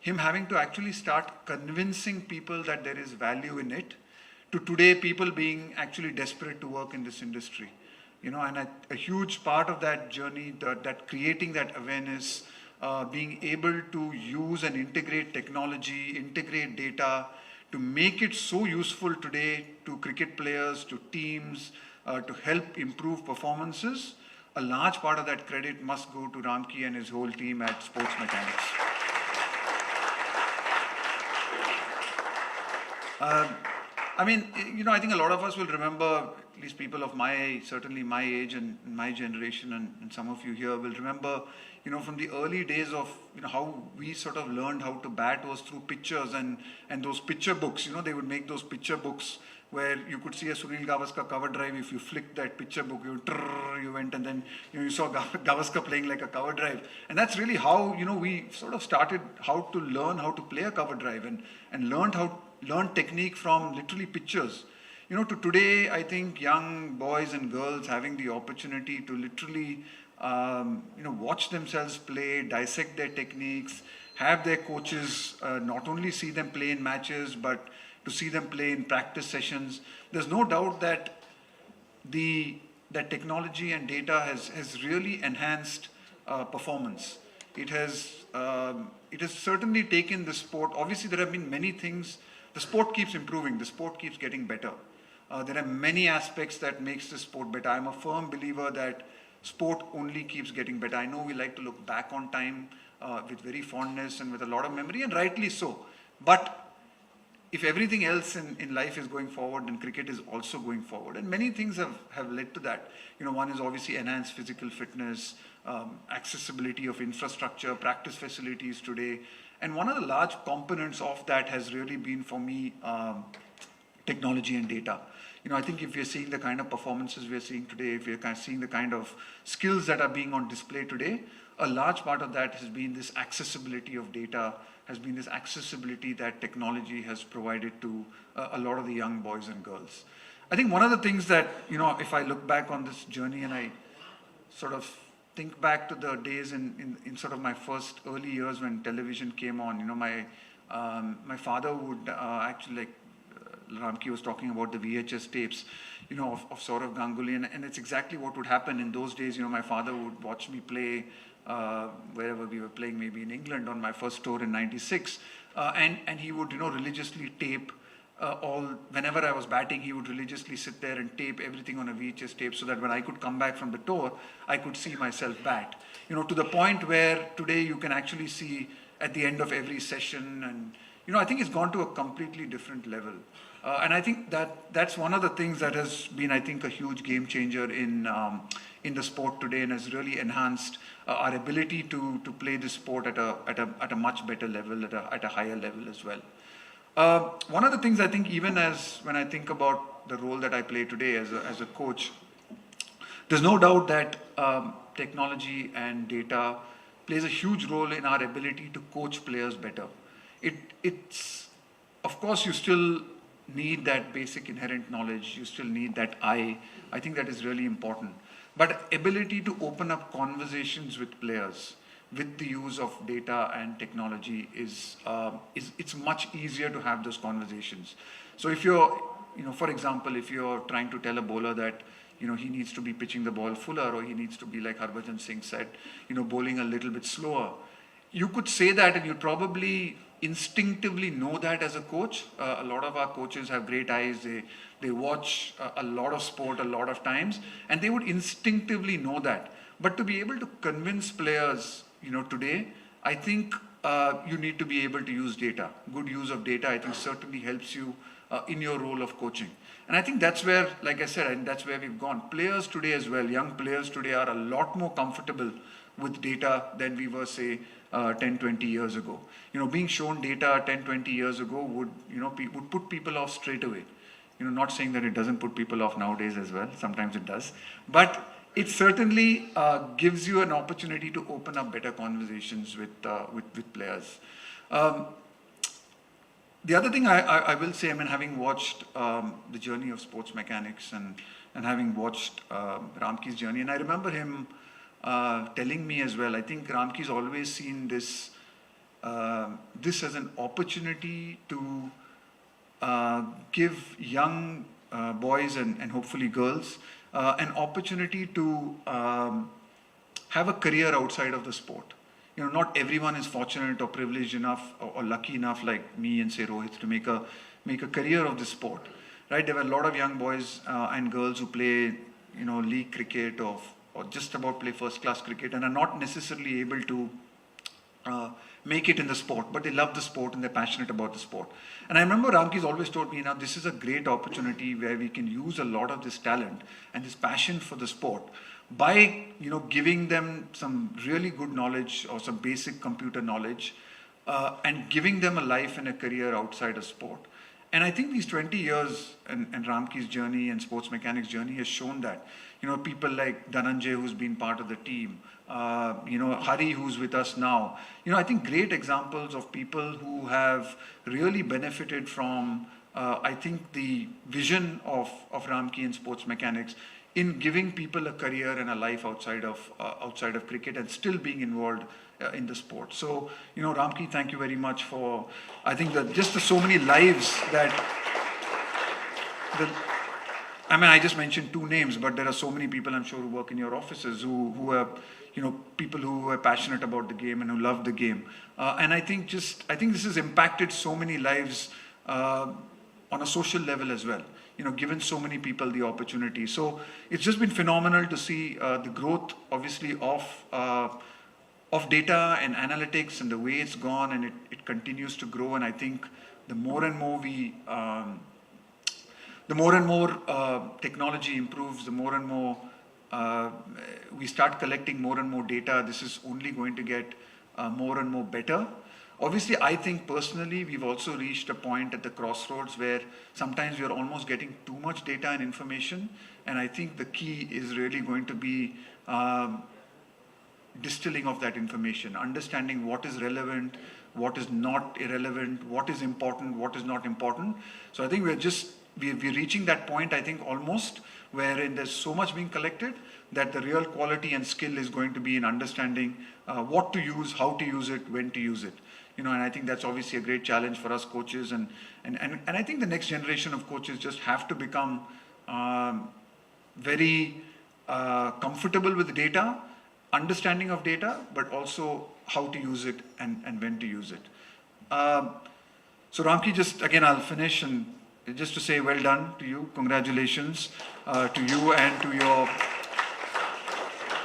him having to actually start convincing people that there is value in it, to today people being actually desperate to work in this industry. And a huge part of that journey, that creating that awareness, being able to use and integrate technology, integrate data, to make it so useful today to cricket players, to teams, to help improve performances. A large part of that credit must go to Ramki and his whole team at Sports Mechanics. I think a lot of us will remember, at least people of certainly my age and my generation, and some of you here will remember, from the early days of, how we sort of learned how to bat was through pictures and those picture books. They would make those picture books where you could see a Sunil Gavaskar cover drive. If you flicked that picture book, you went, and then you saw Gavaskar playing like a cover drive. And that's really how, we sort of started how to learn how to play a cover drive, and learn technique from literally pictures. To today, I think young boys and girls having the opportunity to literally, watch themselves play, dissect their techniques, have their coaches not only see them play in matches, but to see them play in practice sessions. There's no doubt that that technology and data has really enhanced performance. It has certainly taken the sport. Obviously, there have been many things. The sport keeps improving. The sport keeps getting better. There are many aspects that makes the sport better. I'm a firm believer that sport only keeps getting better. I know we like to look back on time with very fondness and with a lot of memory, and rightly so. But if everything else in life is going forward, then cricket is also going forward. And many things have led to that. One is obviously enhanced physical fitness, accessibility of infrastructure, practice facilities today. And one of the large components of that has really been for me technology and data. I think if we're seeing the kind of performances we're seeing today, if we're seeing the kind of skills that are being on display today, a large part of that has been this accessibility of data, has been this accessibility that technology has provided to a lot of the young boys and girls. I think one of the things that, if I look back on this journey and I sort of think back to the days in sort of my first early years when television came on, my father would actually, like Ramki was talking about the VHS tapes, of Saurav Ganguly, and it's exactly what would happen in those days. My father would watch me play wherever we were playing, maybe in England on my first tour in '96, and he would religiously tape whenever I was batting, he would religiously sit there and tape everything on a VHS tape so that when I could come back from the tour, I could see myself bat. To the point where today you can actually see at the end of every session, and I think it's gone to a completely different level. And I think that's one of the things that has been, I think, a huge game changer in the sport today, and has really enhanced our ability to play this sport at a much better level, at a higher level as well. One of the things I think, even when I think about the role that I play today as a coach, there's no doubt that technology and data plays a huge role in our ability to coach players better. It's of course, you still need that basic inherent knowledge, you still need that eye. I think that is really important. But ability to open up conversations with players with the use of data and technology it's much easier to have those conversations. So if you're, for example, if you're trying to tell a bowler that, he needs to be pitching the ball fuller, or he needs to be, like Harbhajan Singh said, bowling a little bit slower, you could say that, and you probably instinctively know that as a coach. A lot of our coaches have great eyes. They watch a lot of sport a lot of times, and they would instinctively know that. But to be able to convince players, today, I think you need to be able to use data. Good use of data, I think, certainly helps you in your role of coaching. And I think that's where, like I said, and that's where we've gone. Players today as well, young players today are a lot more comfortable with data than we were, say, 10, 20 years ago. Being shown data 10, 20 years ago would put people off straight away. Not saying that it doesn't put people off nowadays as well. Sometimes it does. But it certainly gives you an opportunity to open up better conversations with players. The other thing I will say, having watched the journey of sports mechanics and having watched Ramki's journey, and I remember him telling me as well, I think Ramki's always seen this as an opportunity to give young boys and hopefully girls an opportunity to have a career outside of the sport. Not everyone is fortunate or privileged enough or lucky enough like me and say Rohit to make a career of the sport, right? There were a lot of young boys and girls who play, league cricket or just about play first class cricket and are not necessarily able to make it in the sport, but they love the sport and they're passionate about the sport. And I remember Ramki's always told me, this is a great opportunity where we can use a lot of this talent and this passion for the sport by, giving them some really good knowledge or some basic computer knowledge and giving them a life and a career outside of sport. And I think these 20 years and Ramki's journey and sports mechanics journey has shown that. People like Dhananjay, who's been part of the team, Hari, who's with us now. I think great examples of people who have really benefited from, I think, the vision of Ramki and sports mechanics in giving people a career and a life outside of cricket and still being involved in the sport. So, Ramki, thank you very much for, I think, just the so many lives that, I just mentioned two names, but there are so many people I'm sure who work in your offices who are, people who are passionate about the game and who love the game. And I think this has impacted so many lives on a social level as well. given so many people the opportunity. So it's just been phenomenal to see the growth, obviously, of data and analytics and the way it's gone, and it continues to grow. And I think the more and more technology improves, the more and more we start collecting more and more data, this is only going to get more and more better. Obviously, I think personally, we've also reached a point at the crossroads where sometimes we are almost getting too much data and information. And I think the key is really going to be distilling of that information, understanding what is relevant, what is not irrelevant, what is important, what is not important. So I think we're reaching that point, I think, almost wherein there's so much being collected that the real quality and skill is going to be in understanding what to use, how to use it, when to use it. And I think that's obviously a great challenge for us coaches, and I think the next generation of coaches just have to become very comfortable with data, understanding of data, but also how to use it and when to use it. So Ramki, just again, I'll finish and just to say well done to you, congratulations to you and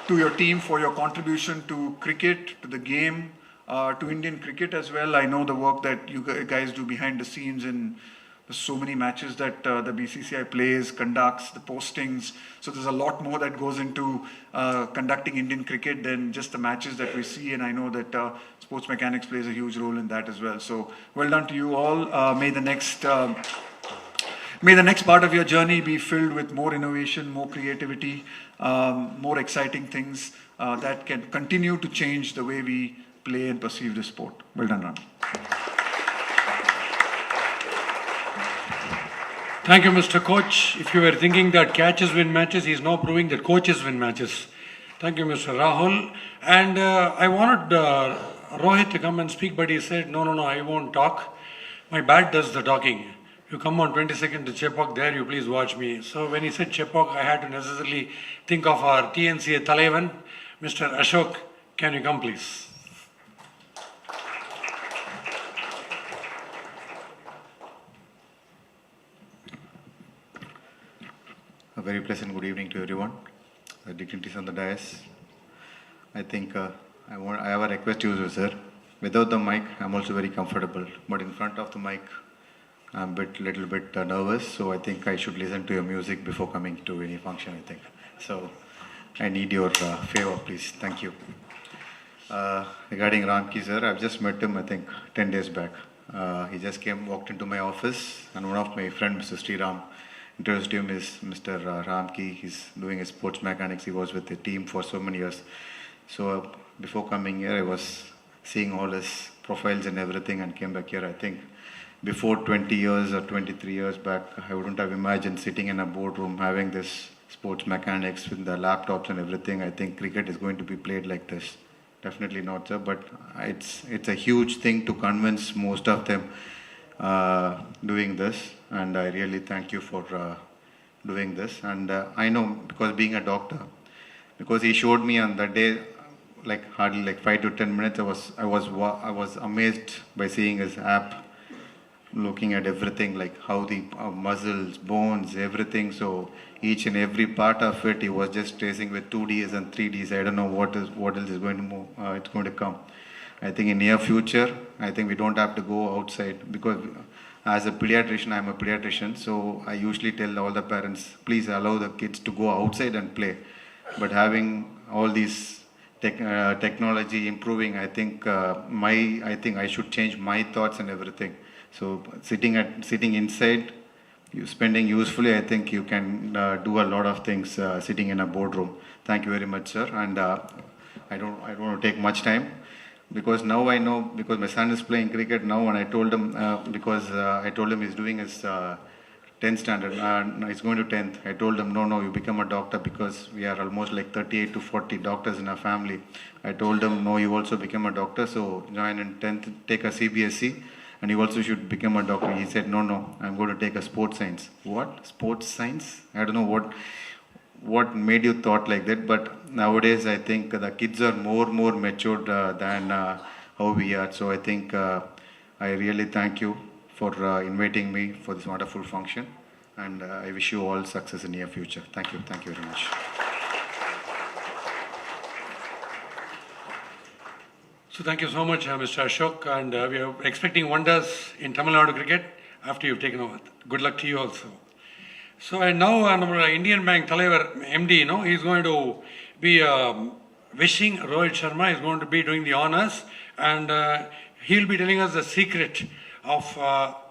to your team for your contribution to cricket, to the game, to Indian cricket as well. I know the work that you guys do behind the scenes in so many matches that the BCCI plays, conducts, the postings. So there's a lot more that goes into conducting Indian cricket than just the matches that we see. And I know that sports mechanics plays a huge role in that as well. So well done to you all. May the next part of your journey be filled with more innovation, more creativity, more exciting things that can continue to change the way we play and perceive the sport. Well done, Ram. Thank you, Mr. Coach. If you were thinking that catches win matches, he is now proving that coaches win matches. Thank you, Mr. Rahul. And I wanted Rohit to come and speak, but he said, no, I won't talk. My bat does the talking. You come on 22nd to Chepauk, there you please watch me. So when he said Chepauk, I had to necessarily think of our TNCA Talaivan, Mr. Ashok. Can you come, please? A very pleasant good evening to everyone, the dignitaries on the dais. I think I have a request to you, sir. Without the mic, I'm also very comfortable, but in front of the mic, I'm little bit nervous. So I think I should listen to your music before coming to any function, I think. So I need your favor, please. Thank you. Regarding Ramki, sir, I've just met him, I think, 10 days back. He just walked into my office, and one of my friends, Mr. Sriram, introduced him as Mr. Ramki. He's doing his sports mechanics. He was with the team for so many years. So before coming here, I was seeing all his profiles and everything, and came back here. I think before 20 years or 23 years back, I wouldn't have imagined sitting in a boardroom having this sports mechanics with the laptops and everything. I think cricket is going to be played like this. Definitely not, sir. But it's a huge thing to convince most of them doing this, and I really thank you for doing this. And I know, because being a doctor, because he showed me on that day, like hardly like 5 to 10 minutes, I was amazed by seeing his app, looking at everything, like how the muscles, bones, everything. So each and every part of it, he was just tracing with 2Ds and 3Ds. I don't know what else is going to move. It's going to come. I think in near future, I think we don't have to go outside, because as a pediatrician, I'm a pediatrician, so I usually tell all the parents, please allow the kids to go outside and play. But having all these technology improving, I think I should change my thoughts and everything. So sitting inside, spending usefully, I think you can do a lot of things sitting in a boardroom. Thank you very much, sir. And I don't want to take much time, because now I know, because my son is playing cricket now, and I told him, I told him he's doing his 10th standard, he's going to 10th. I told him, no, you become a doctor, because we are almost like 38 to 40 doctors in our family. I told him, no, you also become a doctor, so join in 10th, take a CBSE, and you also should become a doctor. He said, no, I'm going to take a sports science. What? Sports science? I don't know what made you thought like that, but nowadays I think the kids are more matured than how we are. So I think I really thank you for inviting me for this wonderful function. and I wish you all success in near future. Thank you very much. So thank you so much, Mr. Ashok, and we are expecting wonders in Tamil Nadu cricket after you've taken over. Good luck to you also. So and now our Indian Bank Talavar MD, he's going to be wishing Rohit Sharma is going to be doing the honors, and he'll be telling us the secret of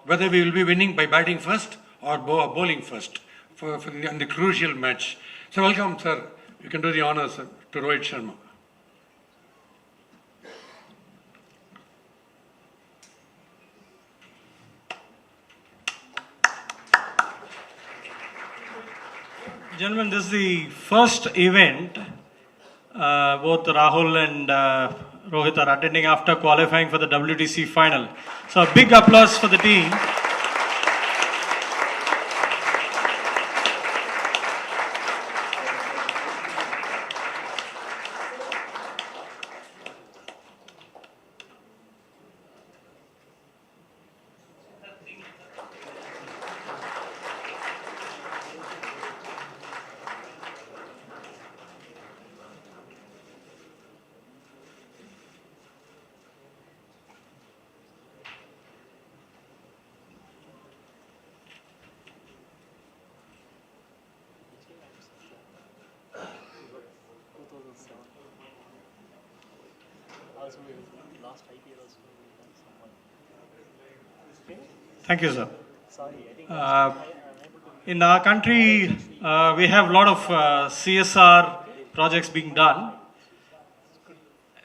whether we will be winning by batting first or bowling first for the crucial match. So welcome, sir. You can do the honors to Rohit Sharma. Gentlemen, this is the first event both Rahul and Rohit are attending after qualifying for the WTC final. So a big applause for the team. Thank you, sir. In our country, we have a lot of CSR projects being done,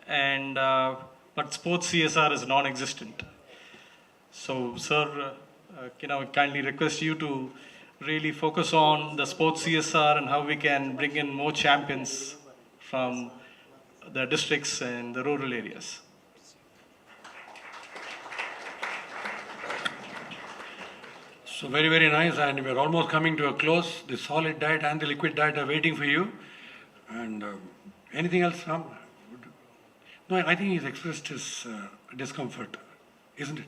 and but sports CSR is non-existent. So, sir, can I kindly request you to really focus on the sports CSR and how we can bring in more champions from the districts and the rural areas. So very, very nice, and we're almost coming to a close. The solid diet and the liquid diet are waiting for you. And anything else, Ram? No, I think he's expressed his discomfort, isn't it?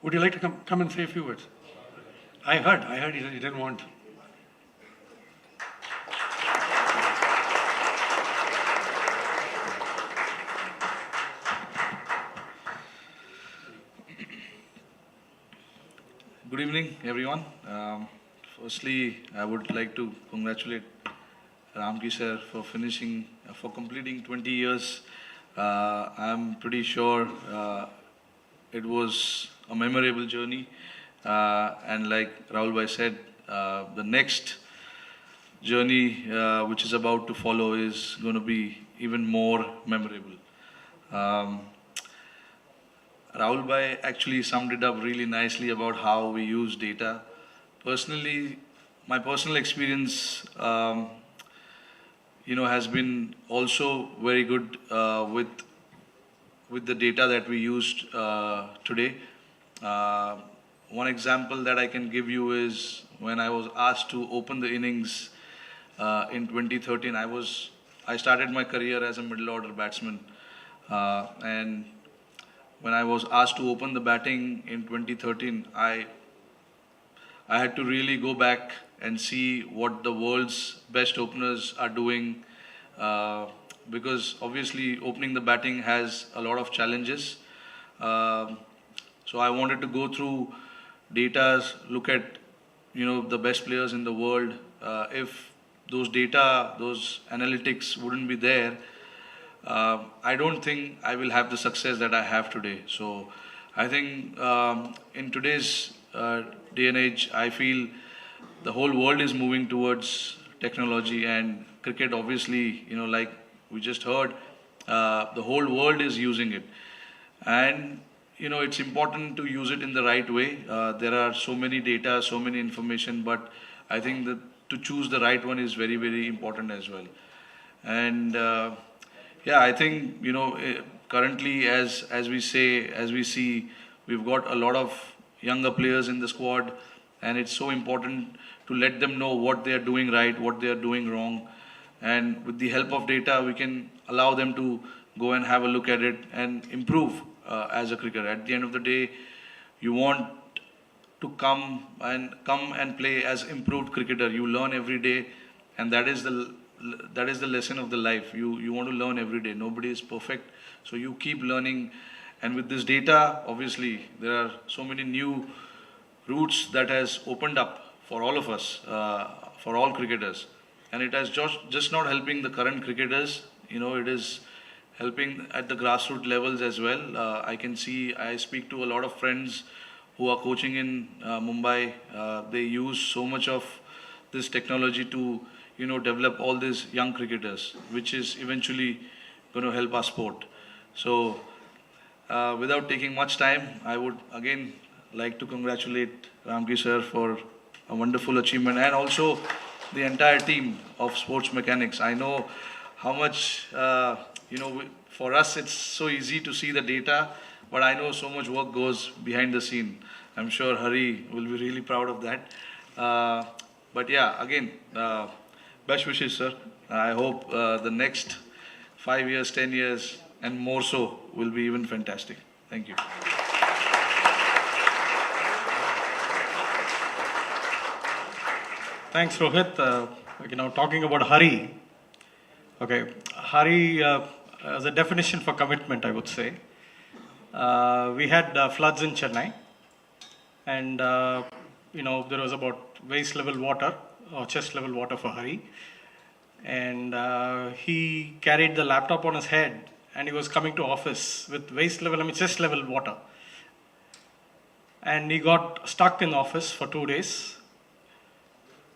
Would you like to come and say a few words? I heard he didn't want. Good evening, everyone. Firstly, I would like to congratulate Ramki sir for completing 20 years. I'm pretty sure it was a memorable journey. And like Rahul Bhai said, the next journey which is about to follow is going to be even more memorable. Rahul Bhai actually summed it up really nicely about how we use data. Personally, my personal experience, has been also very good with the data that we used today. One example that I can give you is when I was asked to open the innings in 2013. I started my career as a middle order batsman, and when I was asked to open the batting in 2013, I had to really go back and see what the world's best openers are doing, because obviously opening the batting has a lot of challenges. So I wanted to go through data, look at the best players in the world. If those data, those analytics wouldn't be there, I don't think I will have the success that I have today. So I think in today's day and age, I feel the whole world is moving towards technology, and cricket obviously, like we just heard, the whole world is using it. And it's important to use it in the right way. There are so many data, so many information, but I think that to choose the right one is very, very important as well. And I think currently, as we see, we've got a lot of younger players in the squad, and it's so important to let them know what they are doing right, what they are doing wrong, and with the help of data, we can allow them to go and have a look at it and improve as a cricketer. At the end of the day, you want to come and play as improved cricketer. You learn every day, and that is the lesson of the life. You want to learn every day. Nobody is perfect, so you keep learning. And with this data, obviously, there are so many new routes that has opened up for all of us, for all cricketers. And it has just not helping the current cricketers, it is helping at the grassroots levels as well. I speak to a lot of friends who are coaching in Mumbai. They use so much of this technology to, develop all these young cricketers, which is eventually going to help our sport. So, without taking much time, I would again like to congratulate Ramki sir for a wonderful achievement, and also the entire team of sports mechanics. I know how much, for us it's so easy to see the data, but I know so much work goes behind the scene. I'm sure Hari will be really proud of that. But yeah, again, best wishes, sir. I hope the next 5 years, 10 years, and more so will be even fantastic. Thank you. Thanks, Rohit. Talking about Hari. Okay, Hari as a definition for commitment, I would say. We had floods in Chennai, and there was about waist level water or chest level water for Hari, and he carried the laptop on his head, and he was coming to office with chest level water, and he got stuck in office for 2 days.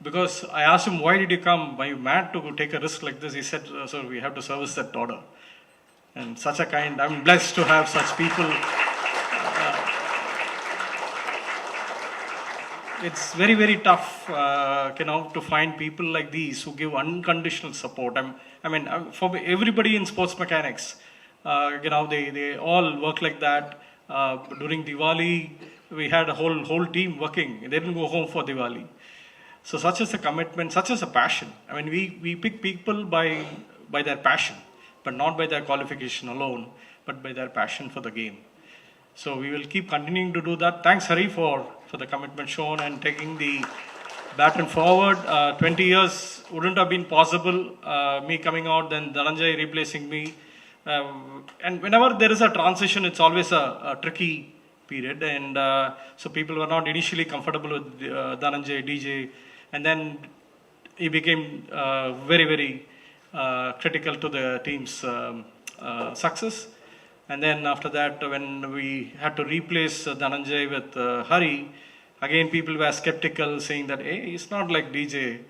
Because I asked him, why did you come? Are you mad to take a risk like this? He said, sir, we have to service that order. And I'm blessed to have such people. It's very, very tough, to find people like these who give unconditional support. For everybody in sports mechanics, they all work like that. During Diwali, we had a whole team working. They didn't go home for Diwali. So such is a commitment, such is a passion. We pick people by their passion, but not by their qualification alone, but by their passion for the game. So we will keep continuing to do that. Thanks, Hari, for the commitment shown and taking the baton forward. 20 years wouldn't have been possible, me coming out, then Dhananjay replacing me. And whenever there is a transition, it's always a tricky period. And so people were not initially comfortable with Dhananjay, DJ. And then he became very, very critical to the team's success. And then after that, when we had to replace Dhananjay with Hari, again people were skeptical, saying that, hey, he's not like DJ.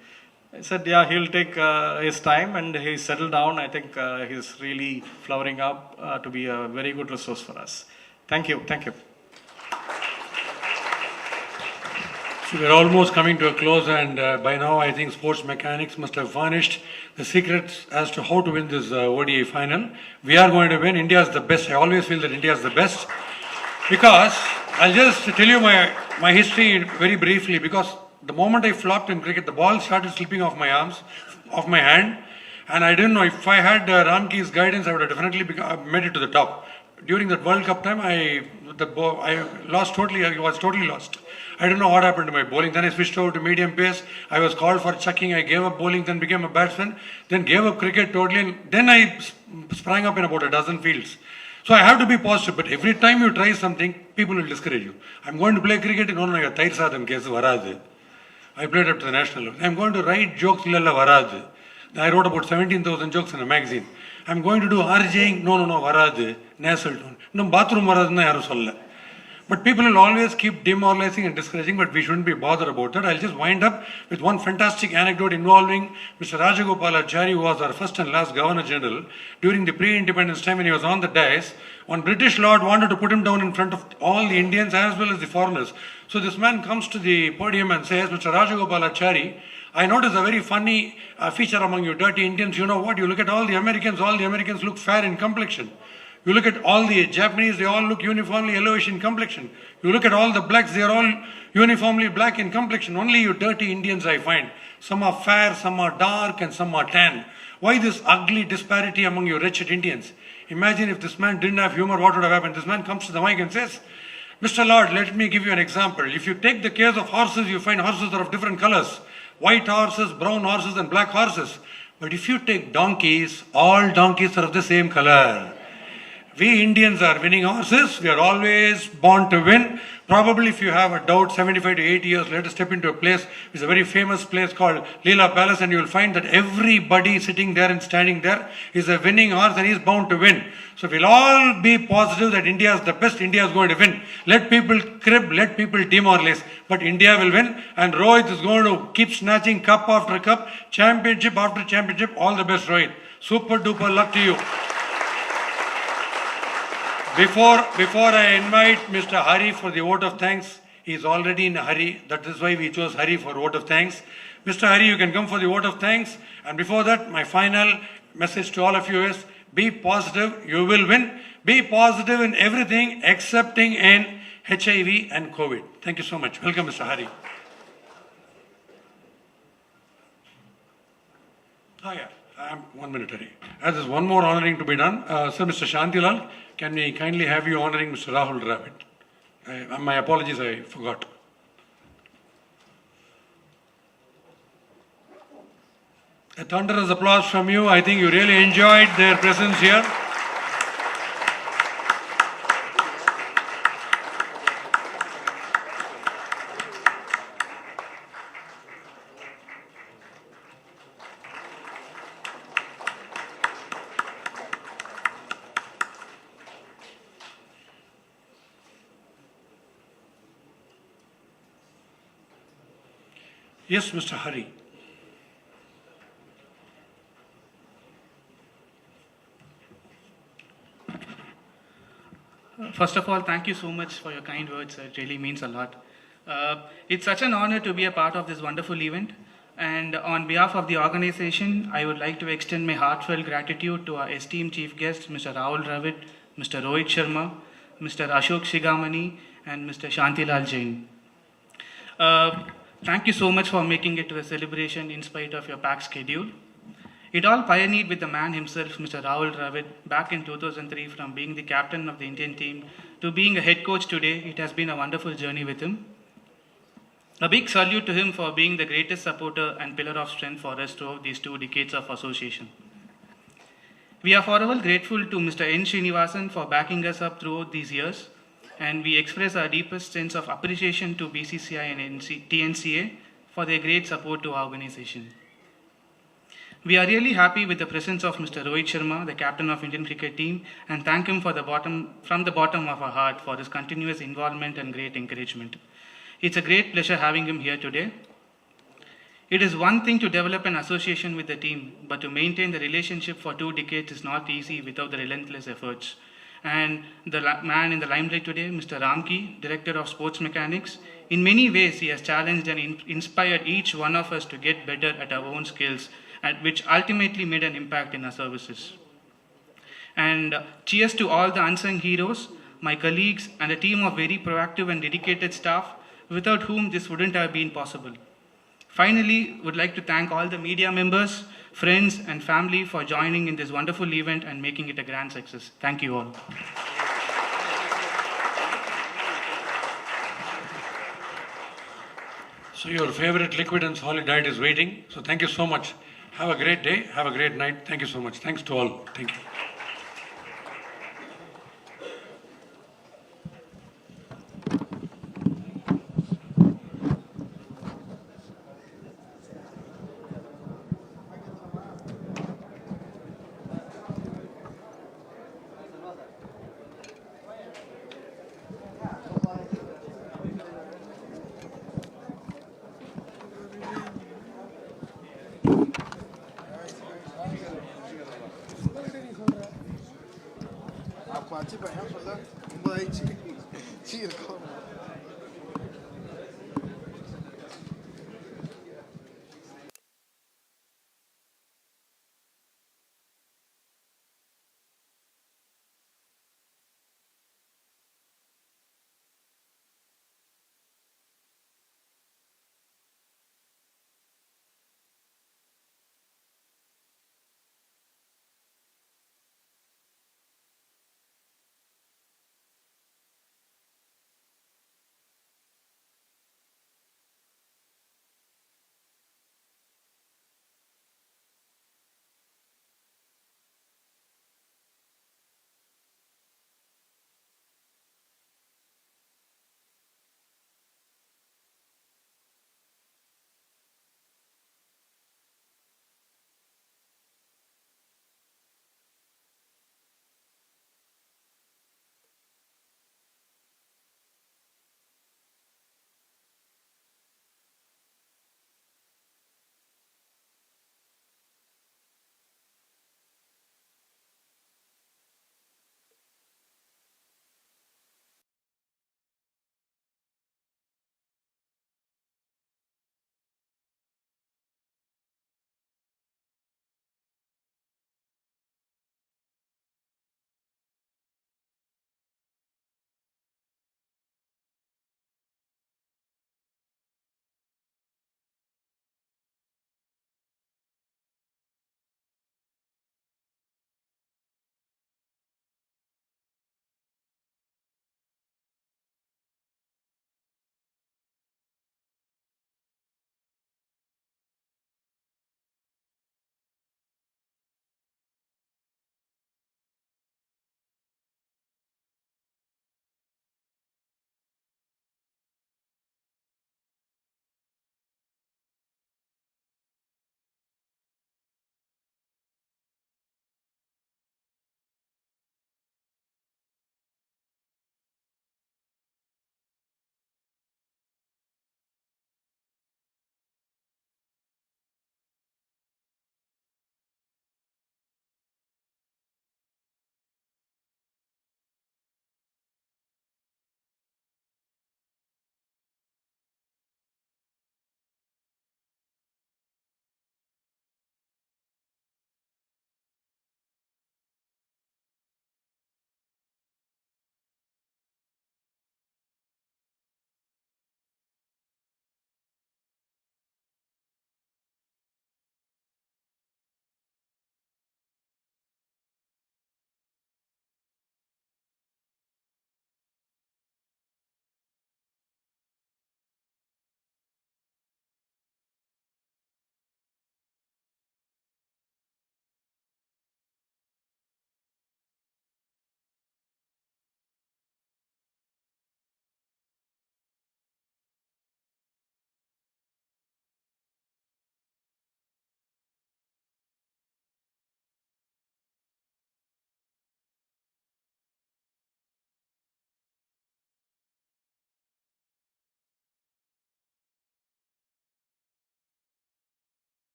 I said, yeah, he'll take his time, and he's settled down. I think he's really flowering up to be a very good resource for us. Thank you. Thank you. So we're almost coming to a close, and by now I think sports mechanics must have furnished the secrets as to how to win this ODI final. We are going to win. India is the best. I always feel that India is the best, because I'll just tell you my history very briefly. Because the moment I flopped in cricket, the ball started slipping off my arms, off my hand, and I didn't know. If I had Ramki's guidance, I would have definitely made it to the top. During that World Cup time, I lost totally. I was totally lost. I don't know what happened to my bowling. Then I switched over to medium pace. I was called for chucking. I gave up bowling, then became a batsman. Then gave up cricket totally. And then I sprang up in about a dozen fields. So I have to be positive. But every time you try something, people will discourage you. I'm going to play cricket. No, I got Thair case varadu. I played up to the national level. I'm going to write jokes. Illalla varadu. I wrote about 17,000 jokes in a magazine. I'm going to do RJing. No, varadu. Nasal tone. No, bathroom varadu na yaru solla. But people will always keep demoralizing and discouraging, but we shouldn't be bothered about that. I'll just wind up with one fantastic anecdote involving Mr. Rajagopalachari, who was our first and last Governor General. During the pre-independence time, when he was on the dais, one British lord wanted to put him down in front of all the Indians as well as the foreigners. So this man comes to the podium and says, Mr. Rajagopalachari, I notice a very funny feature among you dirty Indians. You know what? You look at all the Americans look fair in complexion. You look at all the Japanese, they all look uniformly yellowish in complexion. You look at all the blacks, they are all uniformly black in complexion. Only you dirty Indians I find. Some are fair, some are dark, and some are tan. Why this ugly disparity among you wretched Indians? Imagine if this man didn't have humor, what would have happened? This man comes to the mic and says, Mr. Lord, let me give you an example. If you take the case of horses, you find horses are of different colors. White horses, brown horses and black horses. But if you take donkeys, all donkeys are of the same color. We Indians are winning horses. We are always born to win. Probably if you have a doubt, 75 to 80 years later, step into a place, which is a very famous place called Leela Palace, and you will find that everybody sitting there and standing there is a winning horse and he is bound to win. So we'll all be positive that India is the best, India is going to win. Let people crib, let people demoralize, but India will win, and Rohit is going to keep snatching cup after cup, championship after championship. All the best, Rohit. Super duper luck to you. Before I invite Mr. Hari for the vote of thanks, he is already in a hurry. That is why we chose Hari for vote of thanks. Mr. Hari, you can come for the vote of thanks. And before that, my final message to all of you is, be positive, you will win. Be positive in everything excepting in HIV and COVID. Thank you so much. Welcome, Mr. Hari. Oh yeah, 1 minute, Hari. As there's one more honoring to be done, Sir, Mr. Shantilal, can we kindly have you honoring Mr. Rahul Dravid? My apologies, I forgot. A thunderous applause from you. I think you really enjoyed their presence here. Yes, Mr. Hari. First of all, thank you so much for your kind words. It really means a lot. It's such an honor to be a part of this wonderful event. And on behalf of the organization, I would like to extend my heartfelt gratitude to our esteemed chief guests, Mr. Rahul Dravid, Mr. Rohit Sharma, Mr. Ashok Shigamani, and Mr. Shantilal Jain. Thank you so much for making it to the celebration in spite of your packed schedule. It all pioneered with the man himself, Mr. Rahul Dravid, back in 2003. From being the captain of the Indian team to being a head coach today, it has been a wonderful journey with him. A big salute to him for being the greatest supporter and pillar of strength for us throughout these 2 decades of association. We are forever grateful to Mr. N. Srinivasan for backing us up throughout these years, and we express our deepest sense of appreciation to BCCI and TNCA for their great support to our organization. We are really happy with the presence of Mr. Rohit Sharma, the captain of Indian cricket team, and thank him from the bottom of our heart for his continuous involvement and great encouragement. It's a great pleasure having him here today. It is one thing to develop an association with the team, but to maintain the relationship for 2 decades is not easy without the relentless efforts. And the man in the limelight today, Mr. Ramki, Director of Sports Mechanics, in many ways he has challenged and inspired each one of us to get better at our own skills, and which ultimately made an impact in our services. And cheers to all the unsung heroes, my colleagues, and a team of very proactive and dedicated staff, without whom this wouldn't have been possible. Finally, would like to thank all the media members, friends, and family for joining in this wonderful event and making it a grand success. Thank you all. So your favorite liquid and solid diet is waiting. So thank you so much. Have a great day. Have a great night. Thank you so much. Thanks to all. Thank you.基本上说的不在一起，气得够。